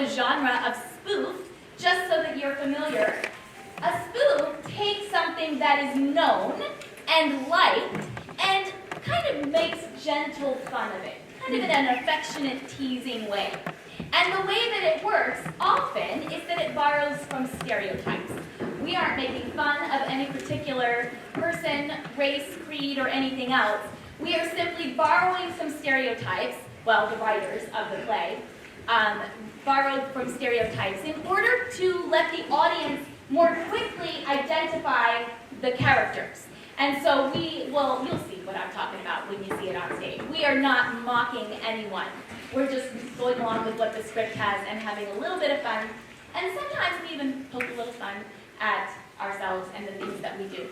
genre of spoof, just so that you're familiar. A spoof takes something that is known and liked and kind of makes gentle fun of it, kind of in an affectionate, teasing way. And the way that it works often is that it borrows from stereotypes. We aren't making fun of any particular person, race, creed, or anything else. We are simply borrowing some stereotypes, well, the writers of the play, borrowed from stereotypes in order to let the audience more quickly identify the characters. And so you'll see what I'm talking about when you see it on stage. We are not mocking anyone. We're just going along with what the script has and having a little bit of fun. And sometimes we even poke a little fun at ourselves and the things that we do.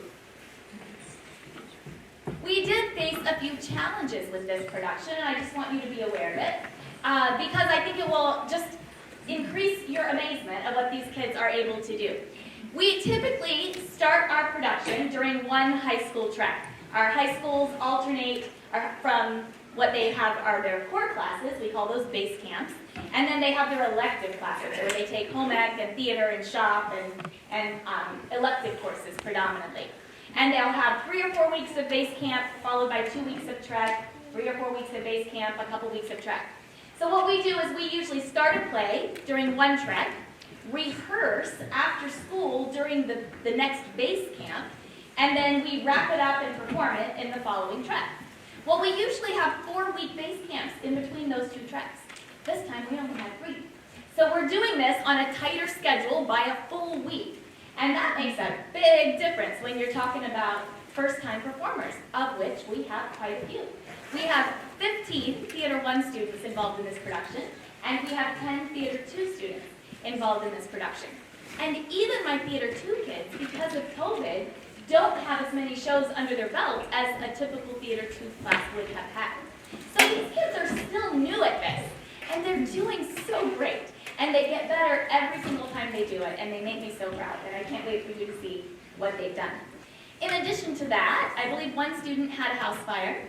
We did face a few challenges with this production, and I just want you to be aware of it, because I think it will just increase your amazement of what these kids are able to do. We typically start our production during one high school track. Our high schools alternate from what they have are their core classes, we call those base camps, and then they have their elective classes, where they take home ec and theater and shop and elective courses predominantly. And they'll have 3 or 4 weeks of base camp, followed by 2 weeks of trek, 3 or 4 weeks of base camp, a couple weeks of trek. So what we do is we usually start a play during one trek, rehearse after school during the next base camp, and then we wrap it up and perform it in the following trek. Well, we usually have 4-week base camps in between those 2 treks. This time we only have 3. So we're doing this on a tighter schedule by a full week. And that makes a big difference when you're talking about first-time performers, of which we have quite a few. We have 15 Theater 1 students involved in this production, and we have 10 Theater 2 students involved in this production. And even my Theater 2 kids, because of COVID, don't have as many shows under their belt as a typical Theater 2 class would have had. So these kids are still new at this, and they're doing so great. And they get better every single time they do it, and they make me so proud, and I can't wait for you to see what they've done. In addition to that, I believe one student had a house fire.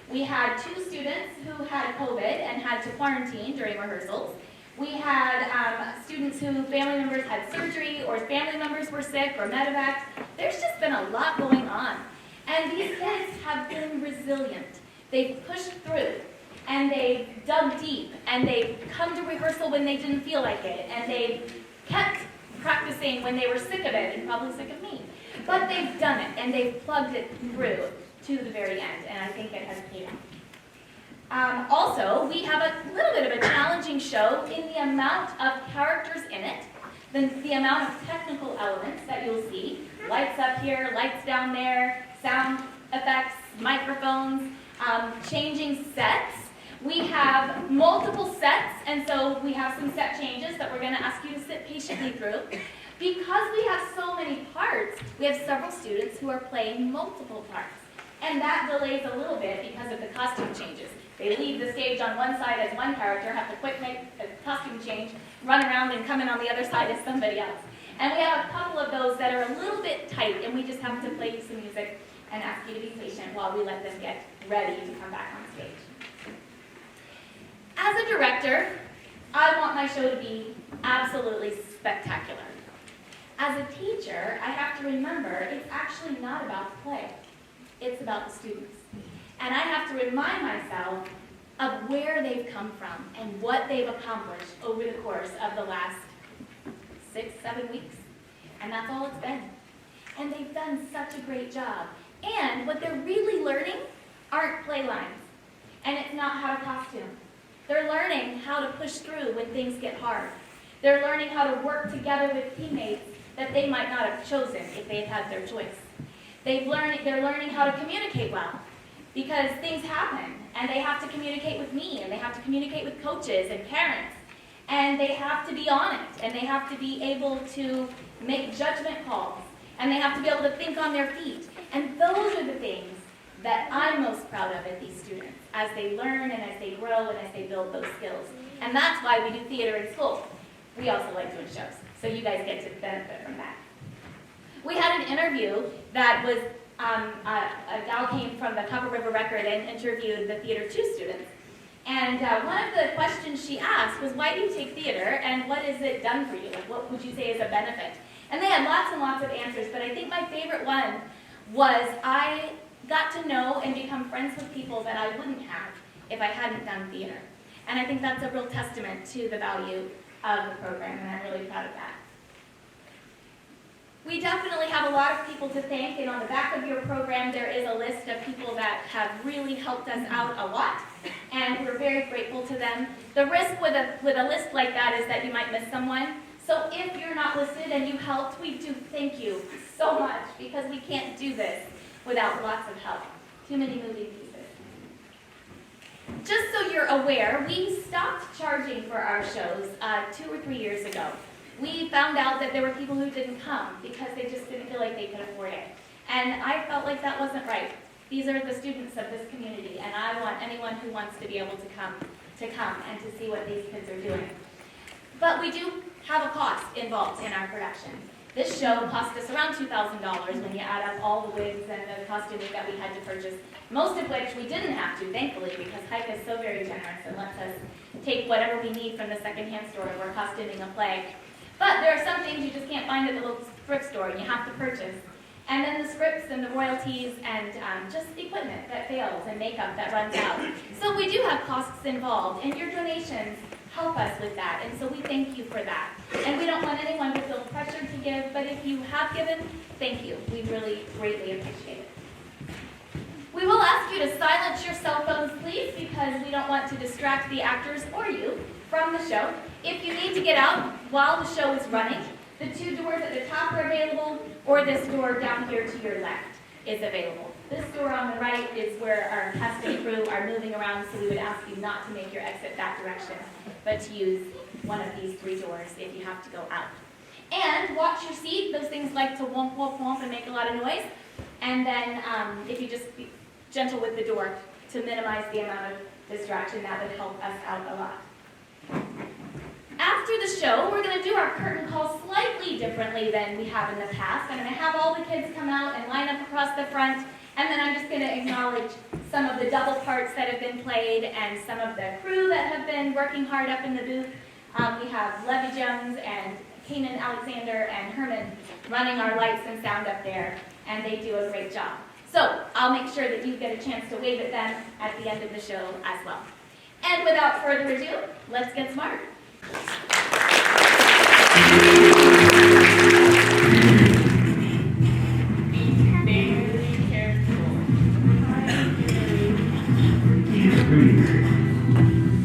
We had 2 students who had COVID and had to quarantine during rehearsals. We had students who family members had surgery, or family members were sick, or medevac. There's just been a lot going on. And these kids have been resilient. They've pushed through, and they've dug deep, and they've come to rehearsal when they didn't feel like it, and they've kept practicing when they were sick of it, and probably sick of me. But they've done it, and they've plugged it through to the very end, and I think it has paid off. Also, we have a little bit of a challenging show in the amount of characters in it, the amount of technical elements that you'll see. Lights up here, lights down there, sound effects, microphones, changing sets. We have multiple sets, and so we have some set changes that we're going to ask you to sit patiently through. Because we have so many parts, we have several students who are playing multiple parts. And that delays a little bit because of the costume changes. They leave the stage on one side as one character, have to quick make a costume change, run around and come in on the other side as somebody else. And we have a couple of those that are a little bit tight, and we just have to play you some music and ask you to be patient while we let them get ready to come back on stage. As a director, I want my show to be absolutely spectacular. As a teacher, I have to remember it's actually not about the play. It's about the students. And I have to remind myself of where they've come from and what they've accomplished over the course of the last 6-7 weeks. And that's all it's been. And they've done such a great job. And what they're really learning aren't play lines. And it's not how to costume. They're learning how to push through when things get hard. They're learning how to work together with teammates that they might not have chosen if they had had their choice. They're learning how to communicate well, because things happen, and they have to communicate with me, and they have to communicate with coaches and parents, and they have to be on it, and they have to be able to make judgment calls, and they have to be able to think on their feet. And those are the things that I'm most proud of at these students, as they learn and as they grow and as they build those skills. And that's why we do theater in school. We also like doing shows, so you guys get to benefit from that. We had an interview that was, a gal came from the Cover River Record and interviewed the Theater 2 students. And one of the questions she asked was, why do you take theater, and what has it done for you? Like, what would you say is a benefit? And they had lots and lots of answers, but I think my favorite one was, I got to know and become friends with people that I wouldn't have if I hadn't done theater. And I think that's a real testament to the value of the program, and I'm really proud of that. We definitely have a lot of people to thank, and on the back of your program there is a list of people that have really helped us out a lot, and we're very grateful to them. The risk with a list like that is that you might miss someone. So if you're not listed and you helped, we do thank you so much, because we can't do this without lots of help. Too many moving pieces. Just so you're aware, we stopped charging for our shows 2 or 3 years ago. We found out that there were people who didn't come because they just didn't feel like they could afford it. And I felt like that wasn't right. These are the students of this community, and I want anyone who wants to be able to come and to see what these kids are doing. But we do have a cost involved in our production. This show cost us around $2,000 when you add up all the wigs and the costuming that we had to purchase, most of which we didn't have to, thankfully, because Hike is so very generous and lets us take whatever we need from the secondhand store if we're costuming a play. But there are some things you just can't find at the local thrift store, and you have to purchase. And then the scripts and the royalties and just equipment that fails and makeup that runs out. So we do have costs involved, and your donations help us with that, and so we thank you for that. And we don't want anyone to feel pressured to give, but if you have given, thank you. We really greatly appreciate it. We will ask you to silence your cell phones, please, because we don't want to distract the actors or you from the show. If you need to get out while the show is running, the 2 doors at the top are available, or this door down here to your left is available. This door on the right is where our cast and crew are moving around, so we would ask you not to make your exit that direction, but to use one of these 3 doors if you have to go out. And watch your seat. Those things like to womp, womp, womp and make a lot of noise. And then if you just be gentle with the door to minimize the amount of distraction, that would help us out a lot. After the show, we're going to do our curtain call slightly differently than we have in the past. I'm going to have all the kids come out and line up across the front, and then I'm just going to acknowledge some of the double parts that have been played and some of the crew that have been working hard up in the booth. We have Levy Jones and Kanan Alexander and Herman running our lights and sound up there, and they do a great job. So I'll make sure that you get a chance to wave at them at the end of the show as well. And without further ado, let's get smart.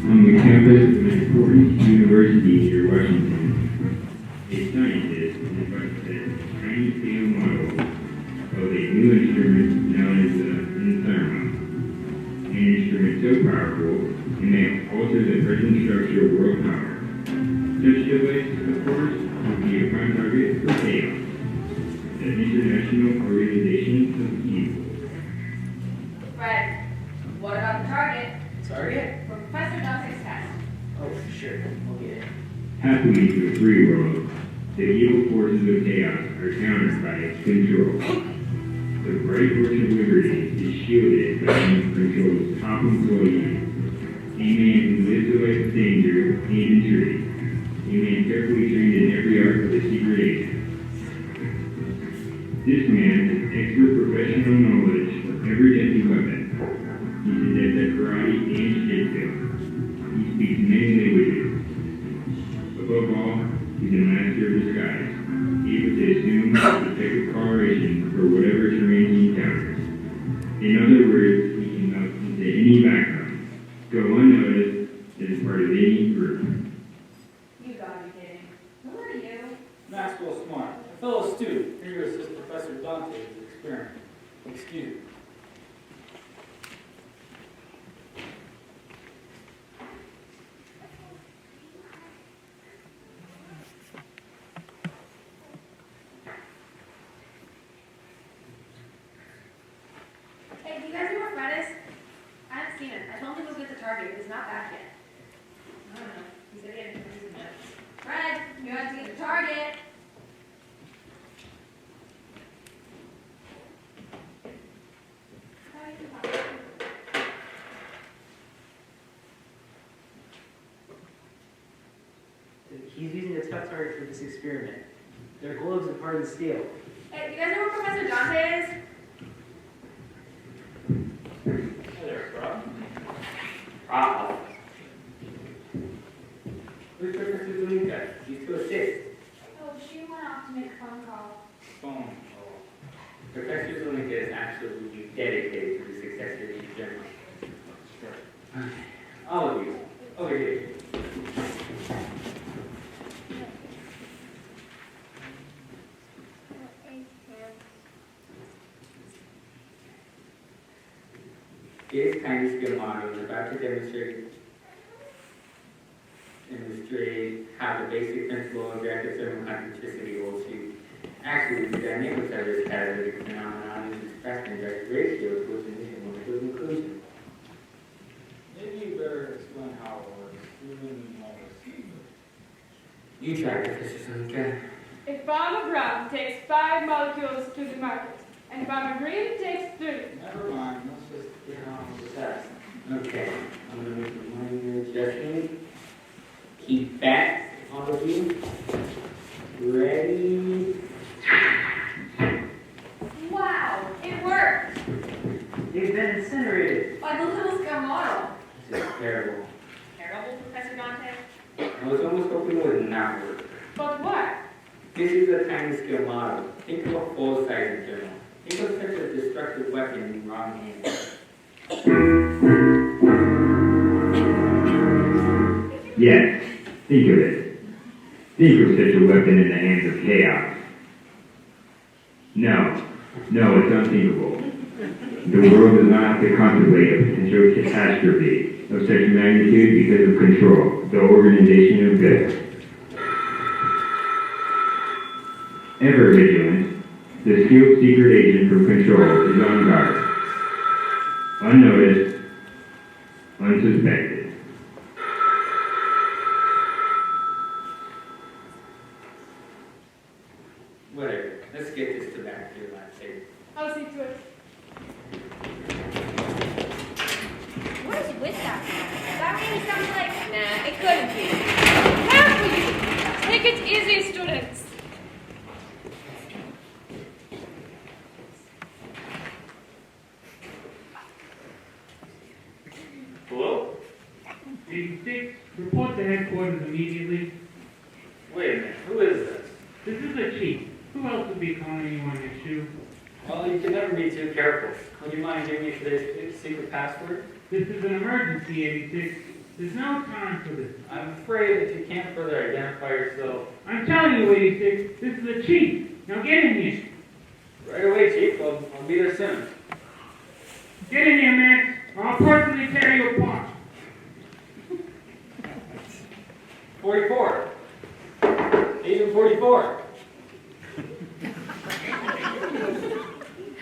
On the campus of an important university near Washington, a scientist developed a tiny scale model of a new instrument known as the Untitled. An instrument so powerful it may alter the present structure of world power. Such device, of course, would be a prime target for chaos, the International Organization of Evil. Fred, what about the target? Target? For Professor Dante's test. Oh, sure. We'll get it. Happily for the free world, the evil forces of chaos are countered by its control. The bright horse of liberty is shielded by one of control's top employees, a man who lives a life of danger and intrigue, a man carefully trained in every art of the secret agent. This man has expert professional knowledge of every deadly weapon. He's adept at karate and jiu-jitsu. He speaks many languages. Above all, he's a master of disguise, able to assume effective coloration for whatever terrain he encounters. In other words, he can melt into any background, go unnoticed, and is part of any group. You gotta be kidding. Who are you? Maxwell Smart, a fellow student, here to assist Professor Dante with his experiment. Excuse me. Hey, do you guys know where Fred is? I haven't seen him. I told him to go get the target. He's not back yet. I don't know. He's gonna get it in a minute. Fred, you have to get the target. He's using a tough target for this experiment. Their gloves are hardened steel. Hey, do you guys know where Professor Dante is? Hi there, Rob. Rob. Where's Professor Juanita? She's to assist. Oh, she went off to make a phone call. Phone. Professor Juanita is absolutely dedicated to the success of the experiment. Sure. All of you, over here. This tiny skill model is about to demonstrate how the basic principle of reactive thermoconductivity holds true. Actually, the dynamics of this catalytic phenomenon is expressed in direct ratios with initial molecular inclusion. Maybe you better explain how it works. Even more. You try, Professor Sonika. A farm of ground takes 5 molecules to the market, and a farm of green takes 3. Never mind. Let's just get on with the test. Okay, I'm going to make a minor adjustment. Keep back, all of you. Ready? Wow, it worked! They've been incinerated. Like a little scale model. This is terrible. Terrible, Professor Dante. I was almost hoping it would not work. But what? This is a tiny scale model. Think of a full-size journal. Think of such a destructive weapon in the wrong hands. Yes, think of it. Think of such a weapon in the hands of chaos. No, it's unthinkable. The world does not have to contemplate a potential catastrophe of such magnitude because of control, the organization of good. Ever vigilant, the skilled secret agent from control is on guard. Unnoticed, unsuspected. Whatever. Let's get this to back to your lab table. I'll see to it. What is with that? That really sounds like... Nah, it couldn't be. Careful! Take it easy, students. Hello? 86, report to headquarters immediately. Wait a minute. Who is this? This is the chief. Who else would be calling you on your shoe? Well, you can never be too careful. Would you mind giving me today's secret password? This is an emergency, 86. There's no time for this. I'm afraid that you can't further identify yourself. I'm telling you, 86, this is the chief. Now get in here. Right away, Chief. I'll be there soon. Get in here, Max, or I'll personally tear you apart. 44. Agent 44.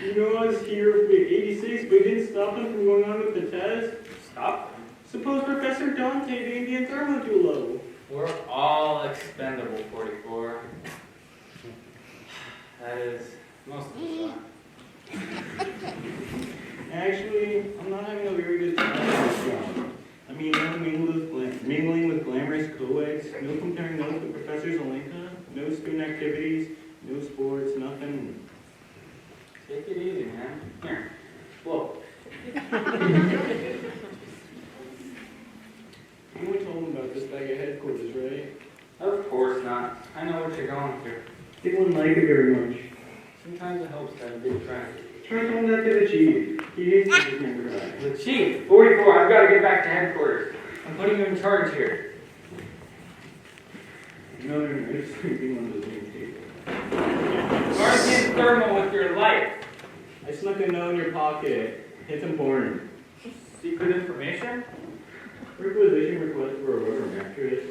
You know, I was here with 86, but didn't stop him from going on with the test. Stop. Suppose Professor Dante made the thermo too low. We're all expendable, 44. That is most of the time. Actually, I'm not having a very good time with this job. I mean, no mingling with glamorous co-eds, no comparing notes with Professor Zolinka, no student activities, no sports, nothing. Take it easy, man. Here. Whoa. You told him about this back at headquarters, right? Of course not. I know what you're going through. He wouldn't like it very much. Sometimes it helps to have a big friend. Try telling that to the chief. He hates to just never cry. The Chief, 44, I've got to get back to headquarters. I'm putting you in charge here. No, you're sleeping on the same table. Guard against thermal with your life. I snuck a note in your pocket. It's important. Secret information? Requisition request for a rubber mattress.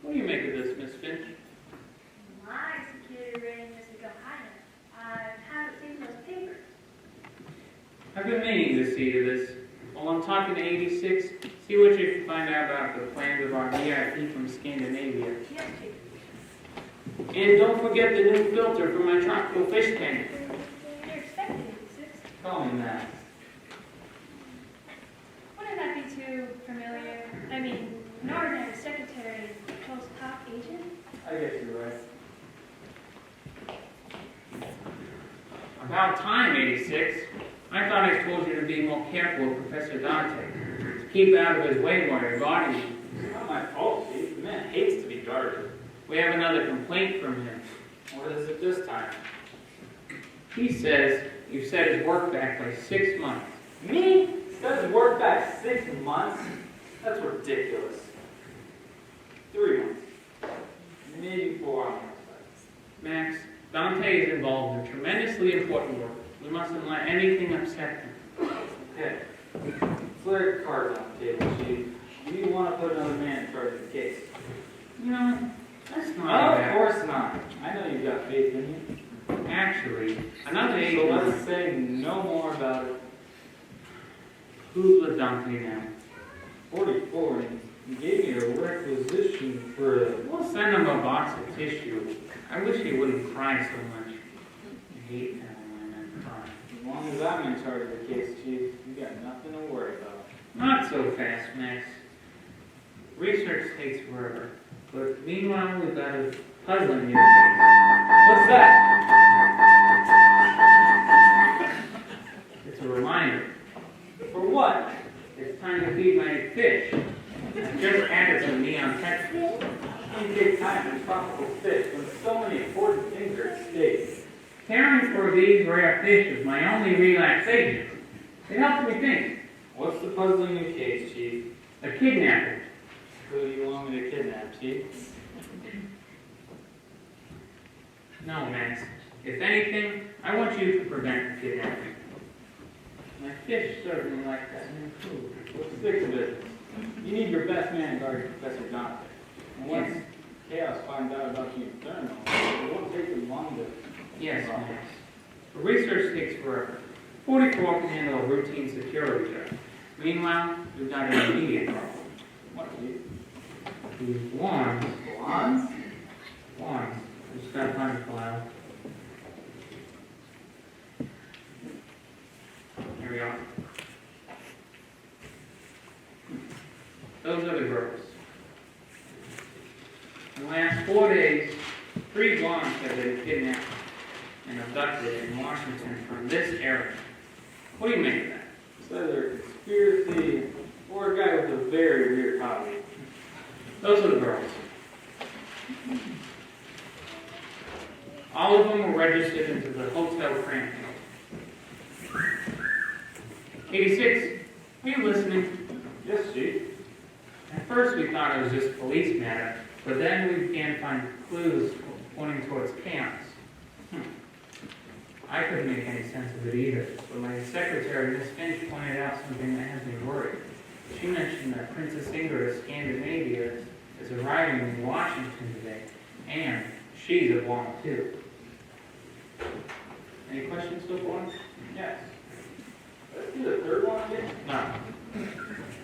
What do you make of this, Miss Finch? My security rating has become higher. I haven't seen those papers. I've been meaning to see to this. Well, I'm talking to 86, see what you can find out about the plans of our VIP from Scandinavia. Yes, Chief. And don't forget the new filter for my tropical fish tank. You're expecting 86. Call me Max. Wouldn't that be too familiar? I mean, an ordinary secretary, close top agent? I guess you're right. About time, 86. I thought I told you to be more careful with Professor Dante. To keep out of his way while you're guarding him. It's not my fault, Chief. The man hates to be guarded. We have another complaint from him. What is it this time? He says you set his work back by 6 months. Me? Says work back 6 months? That's ridiculous. 3 months. Maybe 4 months. Max, Dante is involved in tremendously important work. We mustn't let anything upset him. Okay. Let's lay your cards on the table, Chief. Do you want to put another man in charge of the case? You know, that's not No, of bad. course not. I know you've got faith in you. Actually, another So agent. let's say no more about it. Who's with Dante now? 44, and you gave me a requisition for a... We'll send him a box of tissue. I wish he wouldn't cry so much. I hate telling women cry. As long as I'm in charge of the case, Chief, you got nothing to worry about. Not so fast, Max. Research takes forever. But meanwhile, we've got a puzzling new case. What's that? It's a reminder. For what? It's time to feed my fish. I just added some neon text. You take time to tropical fish when so many important things are at stake. Caring for these rare fish is my only relaxation. It helps me think. What's the puzzling new case, Chief? A kidnapping. Who do you want me to kidnap, Chief? No, Max. If anything, I want you to prevent the kidnapping. My fish certainly like that new food. Let's stick to business. You need your best man guarding Professor Dante. And once Chaos finds out about the Inferno, it won't take them long to... Yes, Max. The research takes forever. 44 can handle a routine security check. Meanwhile, we've got an immediate problem. What, Chief? These wands. Wands? Wands. We just gotta find the file. Here we are. Those are the girls. In the last 4 days, 3 blondes have been kidnapped and abducted in Washington from this area. What do you make of that? So they're a conspiracy or a guy with a very weird hobby. Those are the girls. All of them were registered into the Hotel Cramley. 86, are you listening? Yes, Chief. At first we thought it was just police matter, but then we began to find clues pointing towards chaos. I couldn't make any sense of it either, but my secretary, Miss Finch, pointed out something that has me worried. She mentioned that Princess Ingrid of Scandinavia is arriving in Washington today, and she's a blonde too. Any questions so far? Yes. Let's do the third one again. No.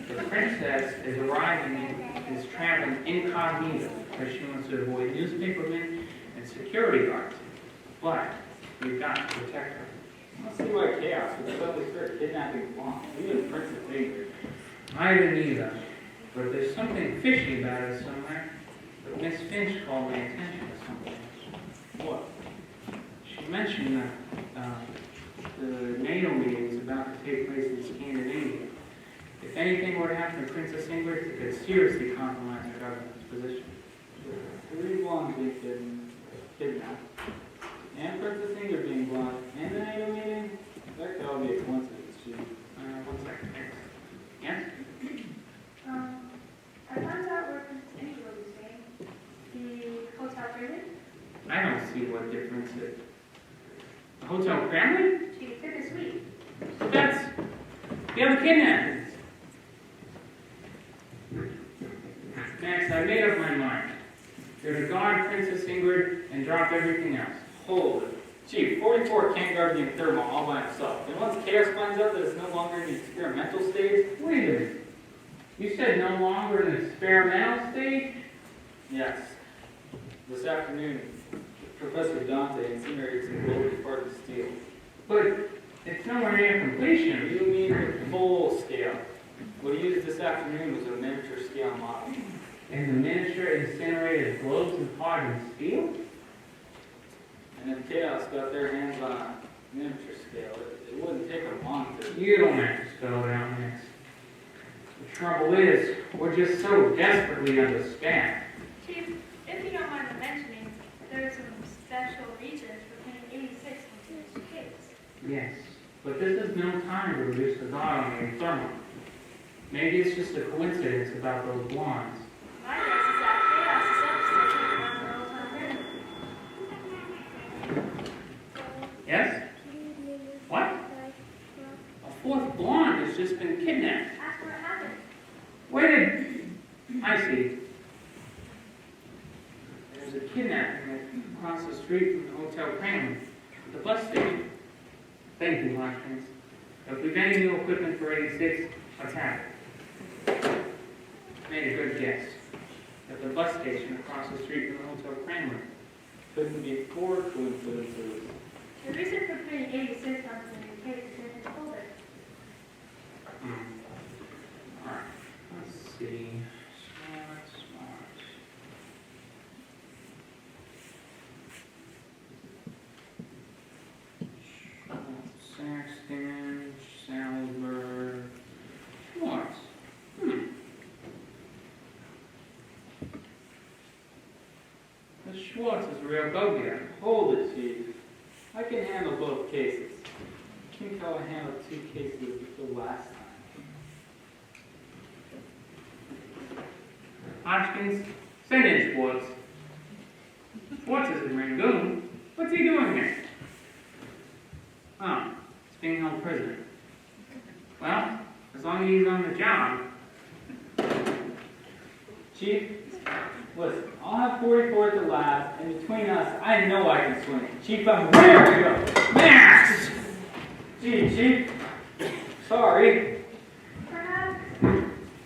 The princess is arriving and is traveling incognito because she wants to avoid newspapermen and security guards. But we've got to protect her. I don't see why Chaos would suddenly start kidnapping blondes, even Princess Ingrid. I didn't either, but there's something fishy about it somewhere. But Miss Finch called my attention to something. What? She mentioned that the NATO meeting is about to take place in Scandinavia. If anything were to happen to Princess Ingrid, it could seriously compromise the government's position. 3 blondes being kidnapped. And Princess Ingrid being blonde. And the NATO meeting? That could all be a coincidence, Chief. 1 second. Yes? I found out where Princess Ingrid will be staying. The Hotel Ferri. I don't see what difference it. The Hotel Cramley? She gets in this week. That's the other kidnappings. Max, I made up my mind. You're to guard Princess Ingrid and drop everything else. Hold it. Chief, 44 can't guard the thermal all by himself. And once Chaos finds out that it's no longer in the experimental stage, Wait a minute. You said no longer in the experimental stage? yes. This afternoon, Professor Dante incinerated some globally part of the steel. But it's nowhere near completion. You mean the full scale? What he used this afternoon was a miniature scale model. And the miniature incinerated globes and hardened steel? And if Chaos got their hands on a miniature scale, it wouldn't take them long to... You don't have to spell it out next. The trouble is, we're just so desperately understaffed. Chief, if you don't mind mentioning, there's some special regions for paying 86 on this case. Yes, but this is no time to reduce the guard on the thermal. Maybe it's just a coincidence about those blondes. My guess is that Chaos is upset around the old time. Yes? What? A fourth blonde has just been kidnapped. That's what happened. Where did... I see. There's a kidnapping across the street from the Hotel Cramley, the bus station. Thank you, Hodgkins. If we've any new equipment for 86, let's have it. Made a good guess. At the bus station across the street from the Hotel Cramley. Couldn't be 4 coincidences. The reason for putting 86 on the case is in his folder. Alright, let's see. Smart. Saxton, Saavedra, Schwartz. This Schwartz is a real go-getter. Hold it, Chief. I can handle both cases. I think how I handled 2 cases the last time. Hodgkins, send in Schwartz. Schwartz is in Rangoon. What's he doing here? Oh, he's being held prisoner. Well, as long as he's on the job. Chief, listen, I'll have 44 at the lab, and between us, I know I can swing it. Chief, I'm ready to go. Max! Gee, Chief, sorry. Perhaps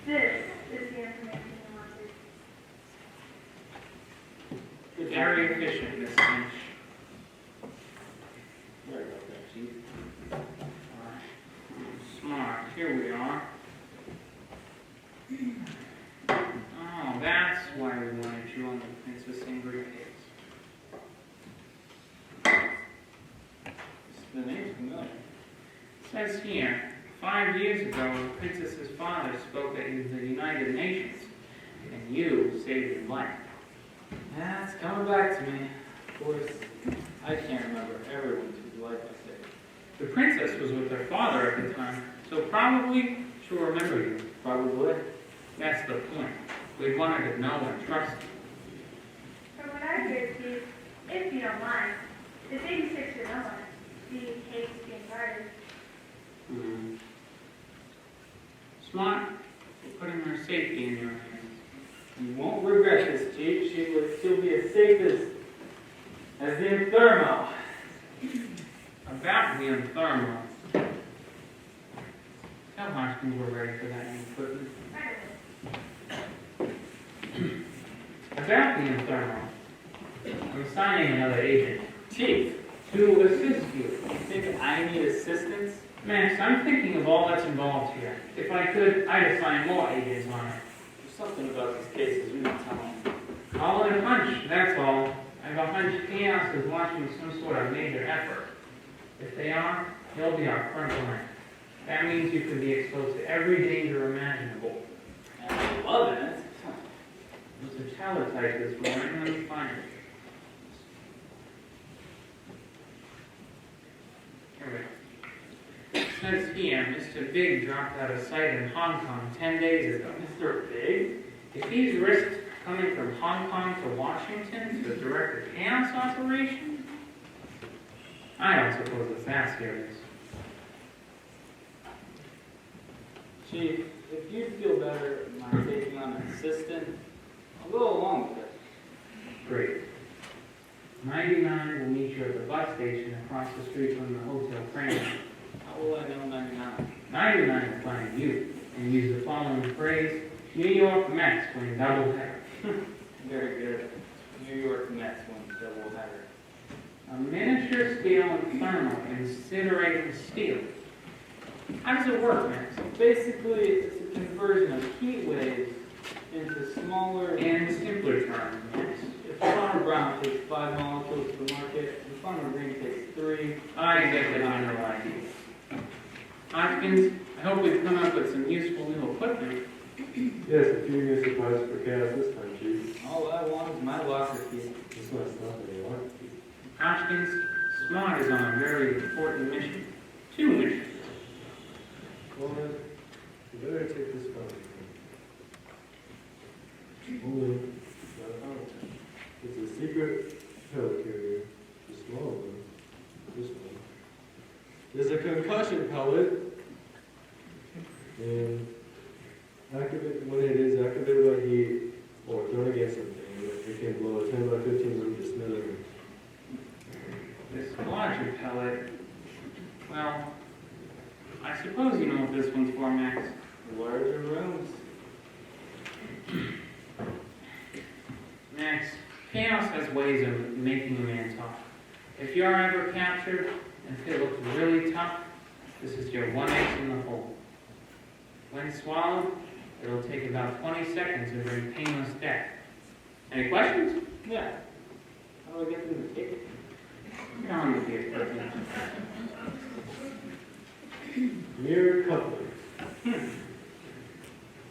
this is the information you wanted. Very efficient, Miss Finch. Sorry about that, Chief. Smart. Here we are. Oh, that's why we wanted you on the Princess Ingrid case. The name's familiar. It says here, 5 years ago, the princess's father spoke at the United Nations, and you saved his life. That's coming back to me. Of course, I can't remember everyone's life I saved. The princess was with her father at the time, so probably she'll remember you. Probably. That's the point. We want her to know and trust you. From what I hear, Steve, if you don't mind, this 86 year old the case being guarded. Smart. We're putting her safety in your hands. You won't regret this, Chief. She'll be as safe as the thermal. About the thermal. Tell Hodgkins we're ready for that new equipment. About the thermal. I'm assigning another agent Chief, to assist you. you think I need assistance? Max, I'm thinking of all that's involved here. If I could, I'd assign more agents on it. There's something about these cases you're not telling me. Call it a hunch, that's all. I have a hunch Chaos is launching some sort of major effort. If they are, he'll be our front line. That means you could be exposed to every danger imaginable. I'm loving it. There's a teletype this morning, let me find it. Here we go. It says here, Mr. Big dropped out of sight in Hong Kong 10 days ago. Mr. Big? If he's risked coming from Hong Kong to Washington to direct a chaos operation, I don't suppose it's that serious. Chief, if you feel better my taking on an assistant, I'll go along with it. Great. 99 will meet you at the bus station across the street from the Hotel Cramley. How will I know 99? 99 will find you and use the following phrase, New York Mets win doubleheader. Very good. New York Mets win doubleheader. A miniature scale and thermal incinerating steel. How does it work, Max? Basically, it's a conversion of heat waves into smaller In simpler terms, Max. If farmer brown takes 5 molecules to the market, and farmer green takes 3. I get the general idea. Hopkins, I hope we've come up with some useful new equipment. Yes, a few new supplies for chaos this time, Chief. All I want is my locker key. It's not stuff that you want. Hopkins, Smart is on a very important mission. 2 missions. Coleman, you better take this phone. Only, not a phone. It's a secret pellet carrier. The small one. This one. It's a concussion pellet. And when it is activated by heat or thrown against something, it can blow a 10 by 15 room to smithereens. This larger pellet, well, I suppose you know what this one's for, Max. Larger rooms. Max, chaos has ways of making a man tough. If you're ever captured and if it looks really tough, this is your one ace in the hole. When swallowed, it'll take about 20 seconds to bring painless death. Any questions? Yeah. How do I get them to take it? Get on with it, Ferri. Mere coupling.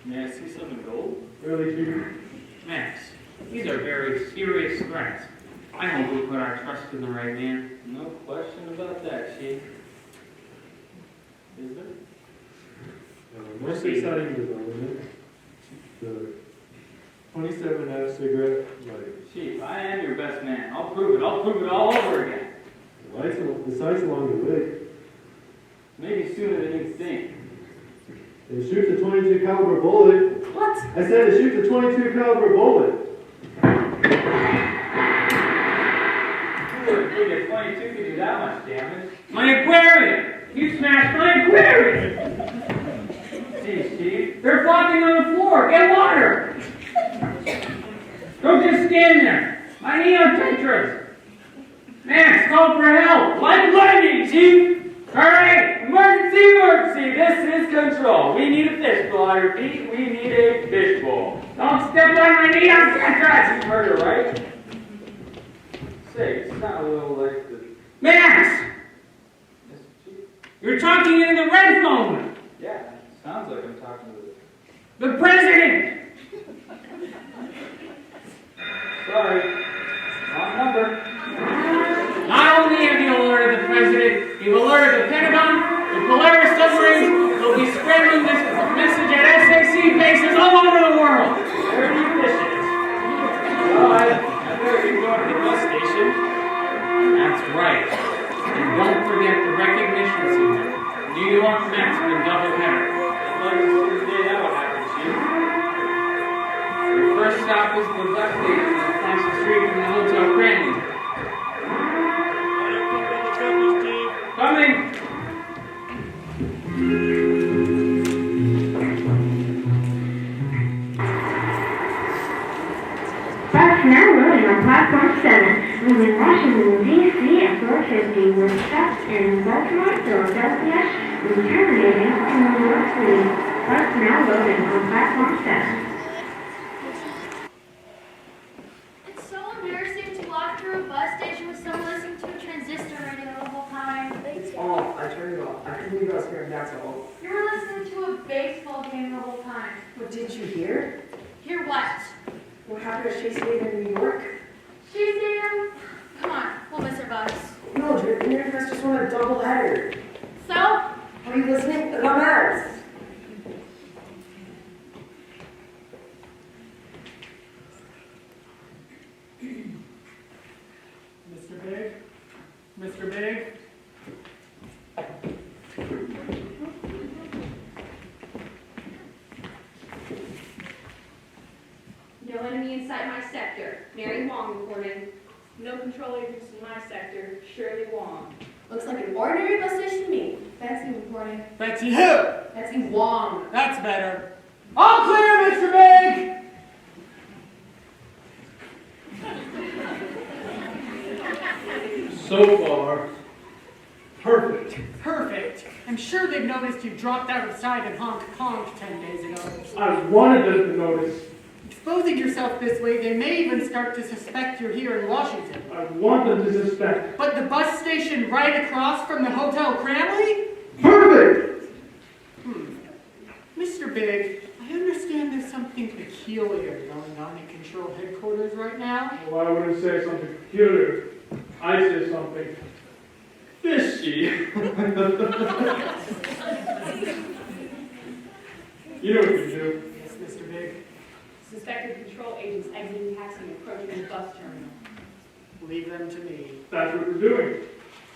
May I see some in gold? Really, Chief? Max, these are very serious threats. I hope we put our trust in the right man. No question about that, Chief. Is there? Most exciting development, the 27F cigarette lighter. Chief, I am your best man. I'll prove it. I'll prove it all over again. The sights along the way. Maybe sooner than you think. It shoots a 22 caliber bullet. What? I said it shoots a 22 caliber bullet. You wouldn't think a 22 could do that much damage. My aquarium! You smashed my aquarium! Geez, Chief. They're flopping on the floor! Get water! Don't just stand there! I need a tetras! Max, call for help! Like lightning, Chief! Hurry! Emergency! This is control. We need a fishbowl. I repeat, we need a fishbowl. Don't step on my knee on tetras! You heard her, right? Say, it's not a little like the... Max! Yes, Chief? You're talking into the red phone! Yeah, sounds like I'm talking to The president! Sorry. Wrong number. Not only have you alerted the president, you've alerted the Pentagon, the Polaris submarines will be scrambling this message at SAC bases all over the world. Very efficient. Well, I better be going to the bus station. That's right. And don't forget the recognition signal. New York Mets win doubleheader. I'd like to see the day that would happen, Chief. Your first stop is the bus station across the street from the Hotel Cramley. Coming! Bus now loading on platform 7, moving Washington, D.C. at 4:50 with stops in Baltimore, Philadelphia, and terminating in New York City. Bus now loading on platform 7. It's so embarrassing to walk through a bus station with someone listening to a transistor radio the whole time. Oh, I turned it off. I couldn't believe I was hearing that all. You were listening to a baseball game the whole time. What did you hear? Hear what? What happened at Shea Stadium in New York? Shea Stadium? Come on, we'll miss our bus. No, Drew, your guys just won a doubleheader. So? Are you listening? It matters. Mr. Big? Mr. Big? No enemy inside my sector. Mary Wong reporting. No control agents in my sector. Shirley Wong. Looks like an ordinary bus station to me. Fancy reporting. Fancy who? Fancy Wong. That's better. All clear, Mr. Big! So far, perfect. Perfect. I'm sure they've noticed you dropped out of sight in Hong Kong 10 days ago. I wanted them to notice. Exposing yourself this way, they may even start to suspect you're here in Washington. I want them to suspect. But the bus station right across from the Hotel Cramley? Perfect! Mr. Big, I understand there's something peculiar going on at Control Headquarters right now. Well, I wouldn't say something peculiar. I'd say something fishy. You know what you do. Yes, Mr. Big. Suspected control agents exiting taxi and approaching the bus terminal. Leave them to me. That's what we're doing.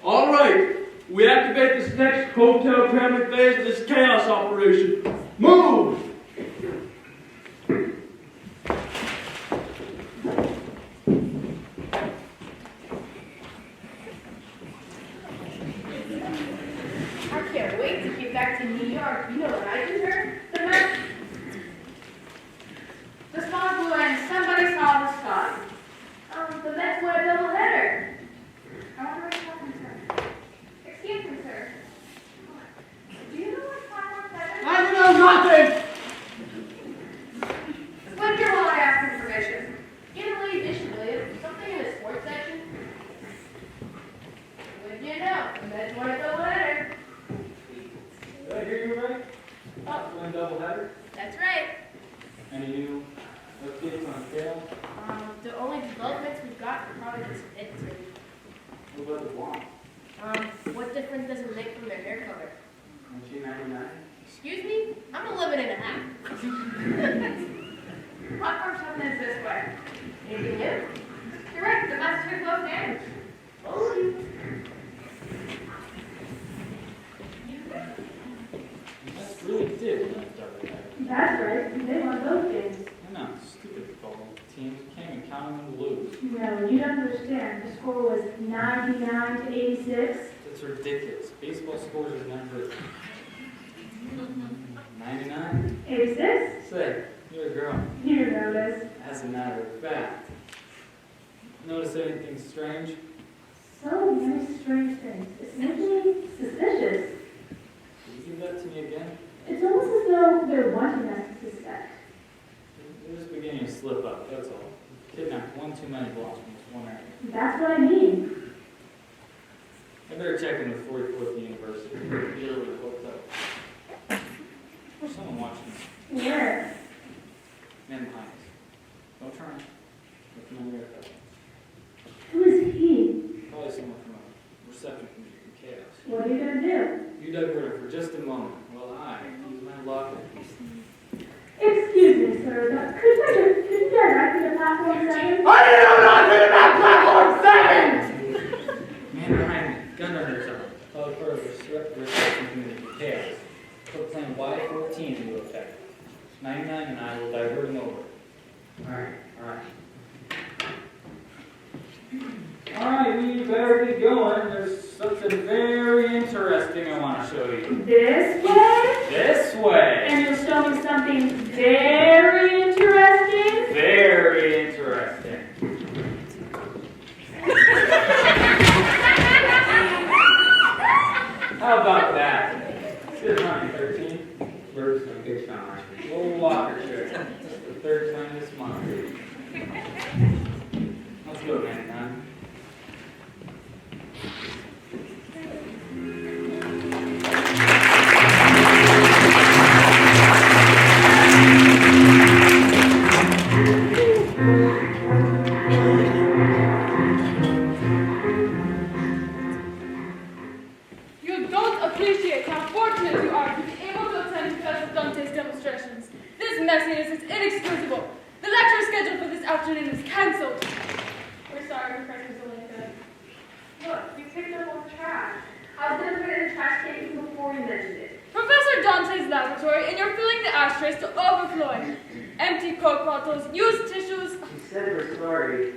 All right. We activate this next hotel pyramid phase of this chaos operation. Move! I can't wait to get back to New York. You know what I can hear? The Met. The sky blew and somebody saw the sky. The Mets won a double header. I wonder what's happening, sir. Excuse me, sir. Do you know what time was that? I know nothing! When you're while I ask information. In the lead edition, will you? Something in the sports section? What do you know? The Mets won a double header. Did I hear you right? Oh, One double header? that's right. Any new updates on scale? The only developments we've got are probably just Stickney. What about the Wong? What difference does it make from their hair color? 1999? Excuse me? I'm 11 and a half. Platform 7 is this way. Anything new? You're right, the bus took both games. Told you. That's really did win a double header. That's right, they won both games. I know, stupid football teams. Can't even count on them to lose. No, you don't understand. The score was 99 to 86. That's ridiculous. Baseball scores are never 99? 86? Say, you're a girl. You notice. As a matter of fact, notice anything strange? So many strange things. It's making me suspicious. Can you give that to me again? It's almost as though they're wanting us to suspect. You're just beginning to slip up, that's all. Kidnapped one too many blocks from this one area. That's what I mean. I better check in the 44th University. You're over the hotel. There's someone watching us. Where? Man behind us. Don't turn. Look from under your head. Who is he? Probably someone from a reception from chaos. What are you going to do? You divert for just a moment. Well, I use my locker. Excuse me, sir, but could you direct me to platform 7? I know nothing about platform 7! Man behind me, gun under his arm. Probably part of the reception community chaos. Put plan Y14 into effect. 99 and I will divert him over. Alright. Alright, we better get going. There's something very interesting I want to show you. This way? This way. And you'll show me something very interesting? Very interesting. How about that? Good hunting, 13. Birds on good shot. Little walker trick. That's the third time this month. Let's go, man. You don't appreciate how fortunate you are to be able to attend Professor Dante's demonstrations. This messiness is inexcusable. The lecture scheduled for this afternoon is cancelled. We're sorry, Professor Juanita. Look, you picked up all the trash. I was going to put it in the trash can even before you mentioned it. Professor Dante's laboratory, and you're filling the ashtrays to overflowing. Empty Coke bottles, used tissues. You said we're sorry.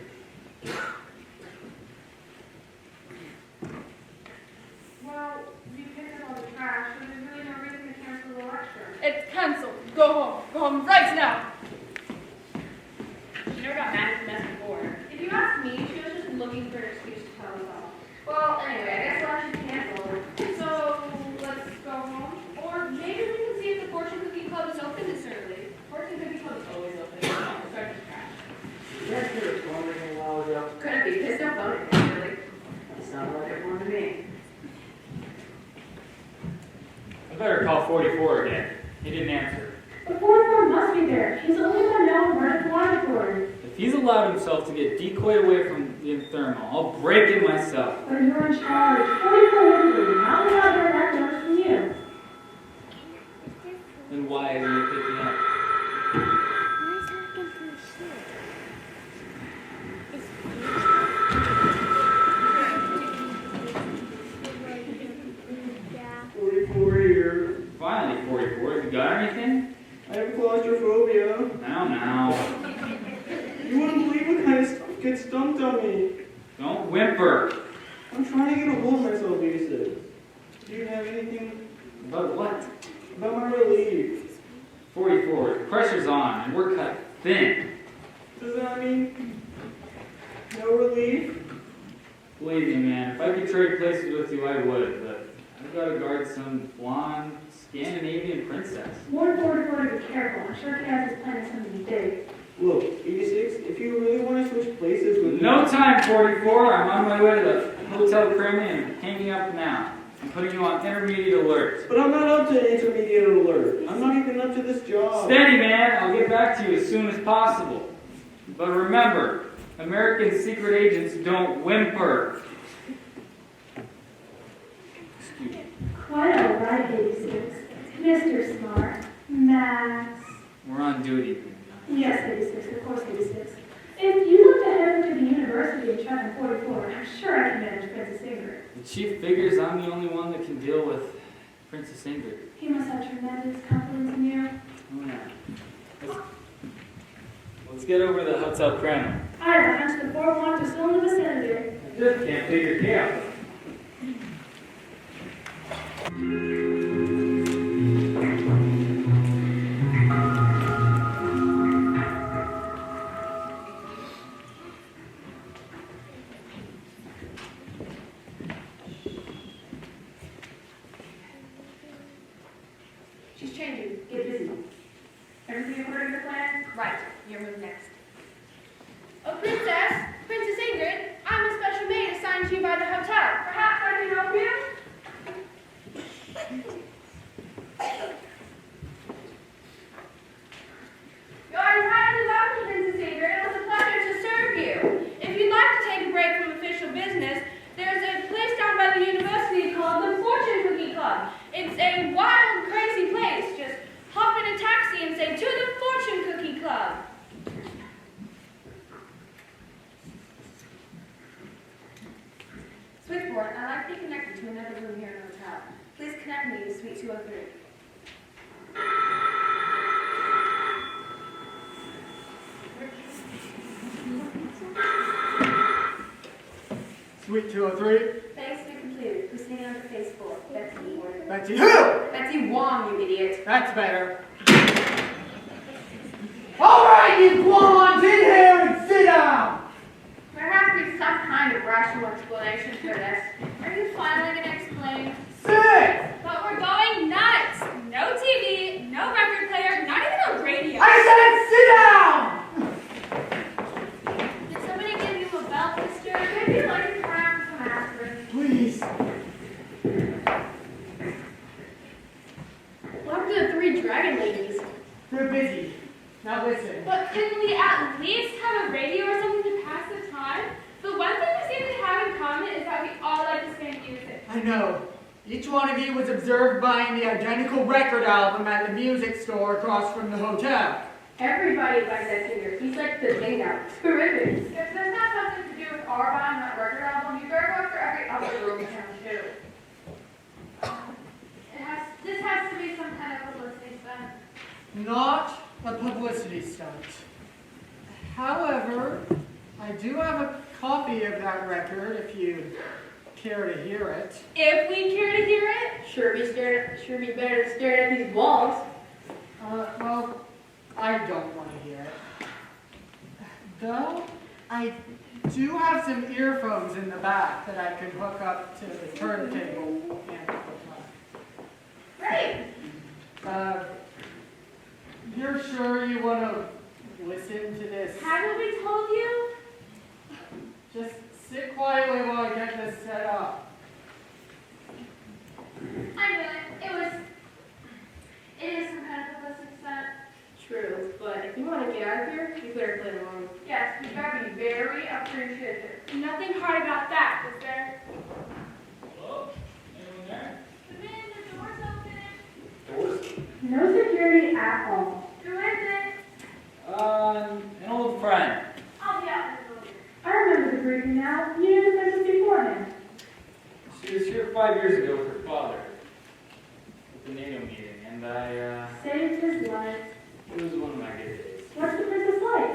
Well, you picked up all the trash, so there's really no reason to cancel the lecture. It's canceled. Go home. Go home right now. She never got mad at the mess before. If you ask me, she was just looking for an excuse to tell us all. Well, anyway, I guess lunch is canceled. So, let's go home. Or maybe we can see if the Fortune Cookie Club is open this early. Fortune Cookie Club is always open. It's not starting to crash. You guys hear a phone ringing a while ago? Couldn't be pissed off on it, really. It sounded like it wanted me. I better call 44 again. He didn't answer. The 44 must be there. He's the only one known where the laboratory. If he's allowed himself to get decoyed away from the thermal, I'll break it myself. But you're in charge. 44 wouldn't leave. How would I learn that note from you? Then why isn't he picking up? Finally, 44. Have you got anything? I have claustrophobia. Now. You wouldn't believe what kind of stuff gets dumped on me. Don't whimper. I'm trying to get a hold of myself, Lisa. Do you have anything About what? about my relief? 44. The pressure's on, and we're cut thin. Does that mean no relief? Believe me, man, if I could trade places with you, I would, but I've got to guard some blonde Scandinavian princess. Warn 44 to be careful. I'm sure he has his plan of something big. Look, 86, if you really want to switch places with me... No time, 44. I'm on my way to the Hotel Cramley and hanging up now. I'm putting you on intermediate alert. But I'm not up to intermediate alert. I'm not even up to this job. Steady, man. I'll get back to you as soon as possible. But remember, American secret agents don't whimper. Excuse me. Quite all right, 86. Mr. Smart. Max. We're on duty. Yes, 86. Of course, 86. If you look ahead to the university and check on 44, I'm sure I can manage Princess Ingrid. The chief figures I'm the only one that can deal with Princess Ingrid. He must have tremendous confidence in you. Oh, yeah. Let's get over to the Hotel Cramley. I have a hunch the 4-1 are still in the vicinity. I just can't figure it out. She's changing. Get busy. Everything according to plan? Right, your move next. Oh, Princess Ingrid, I'm a special maid assigned to you by the hotel. Perhaps I can help you? You're entirely welcome, Princess Ingrid. It was a pleasure to serve you. If you'd like to take a break from official business, there's a place down by the university called the Fortune Cookie Club. It's a wild, crazy place. Just hop in a taxi and say, to the Fortune Cookie Club. Switchboard, I'd like to be connected to another room here in the hotel. Please connect me to Suite 203. Suite 203. Thanks to be completed. Proceeding on to phase 4. Betsy Ward. Betsy who? Betsy Wong, you idiot. That's better. All right, you blondes, in here and sit down. There has to be some kind of rational explanation for this. Are you finally going to explain? Sit! But we're going nuts. No TV, no record player, not even a radio. I said sit down! Did somebody give you a belt, mister? Maybe you'd like to try on some aspirin. Please. What happened to the 3 dragon ladies? They're busy. Now listen. But couldn't we at least have a radio or something to pass the time? The one thing we seem to have in common is that we all like the same music. I know. Each one of you was observed buying the identical record album at the music store across from the hotel. Everybody buys that singer. He's like the thing now. Terrific. If this has something to do with our buying that record album, you better go after every other room in town too. This has to be some kind of publicity stunt. Not a publicity stunt. However, I do have a copy of that record if you care to hear it. If we care to hear it. Sure be better than staring at these walls. Well, I don't want to hear it. Though, I do have some earphones in the back that I could hook up to the turntable amplifier. Great. You're sure you want to listen to this? Haven't we told you? Just sit quietly while I get this set up. I knew it. It is some kind of publicity stunt. True, but if you want to get out of here, you better play along. Yes, you gotta be very appreciative. Nothing hard about that, is there? Hello? Anyone there? Come in, the door's open. Doors? No security at all. Who is it? An old friend. I'll be out in a little bit. I remember the briefing now. You knew the princess beforehand. She was here 5 years ago with her father at the NATO meeting, and Saved his life. it was one of my good days. What's the princess like?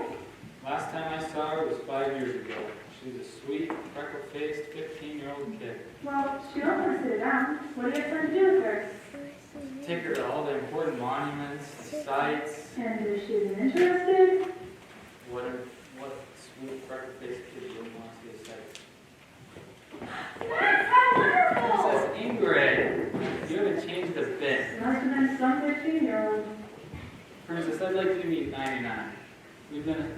Last time I saw her was 5 years ago. She was a sweet, freckle-faced 15-year-old kid. Well, she don't want to sit down. What do you have to do with her? Take her to all the important monuments, the sites. And if she isn't interested, What sweet, freckle-faced kid wouldn't want to see a sight? That's how wonderful! Princess Ingrid, you haven't changed a bit. it must have been some 15-year-old. Princess, I'd like you to meet 99. We've been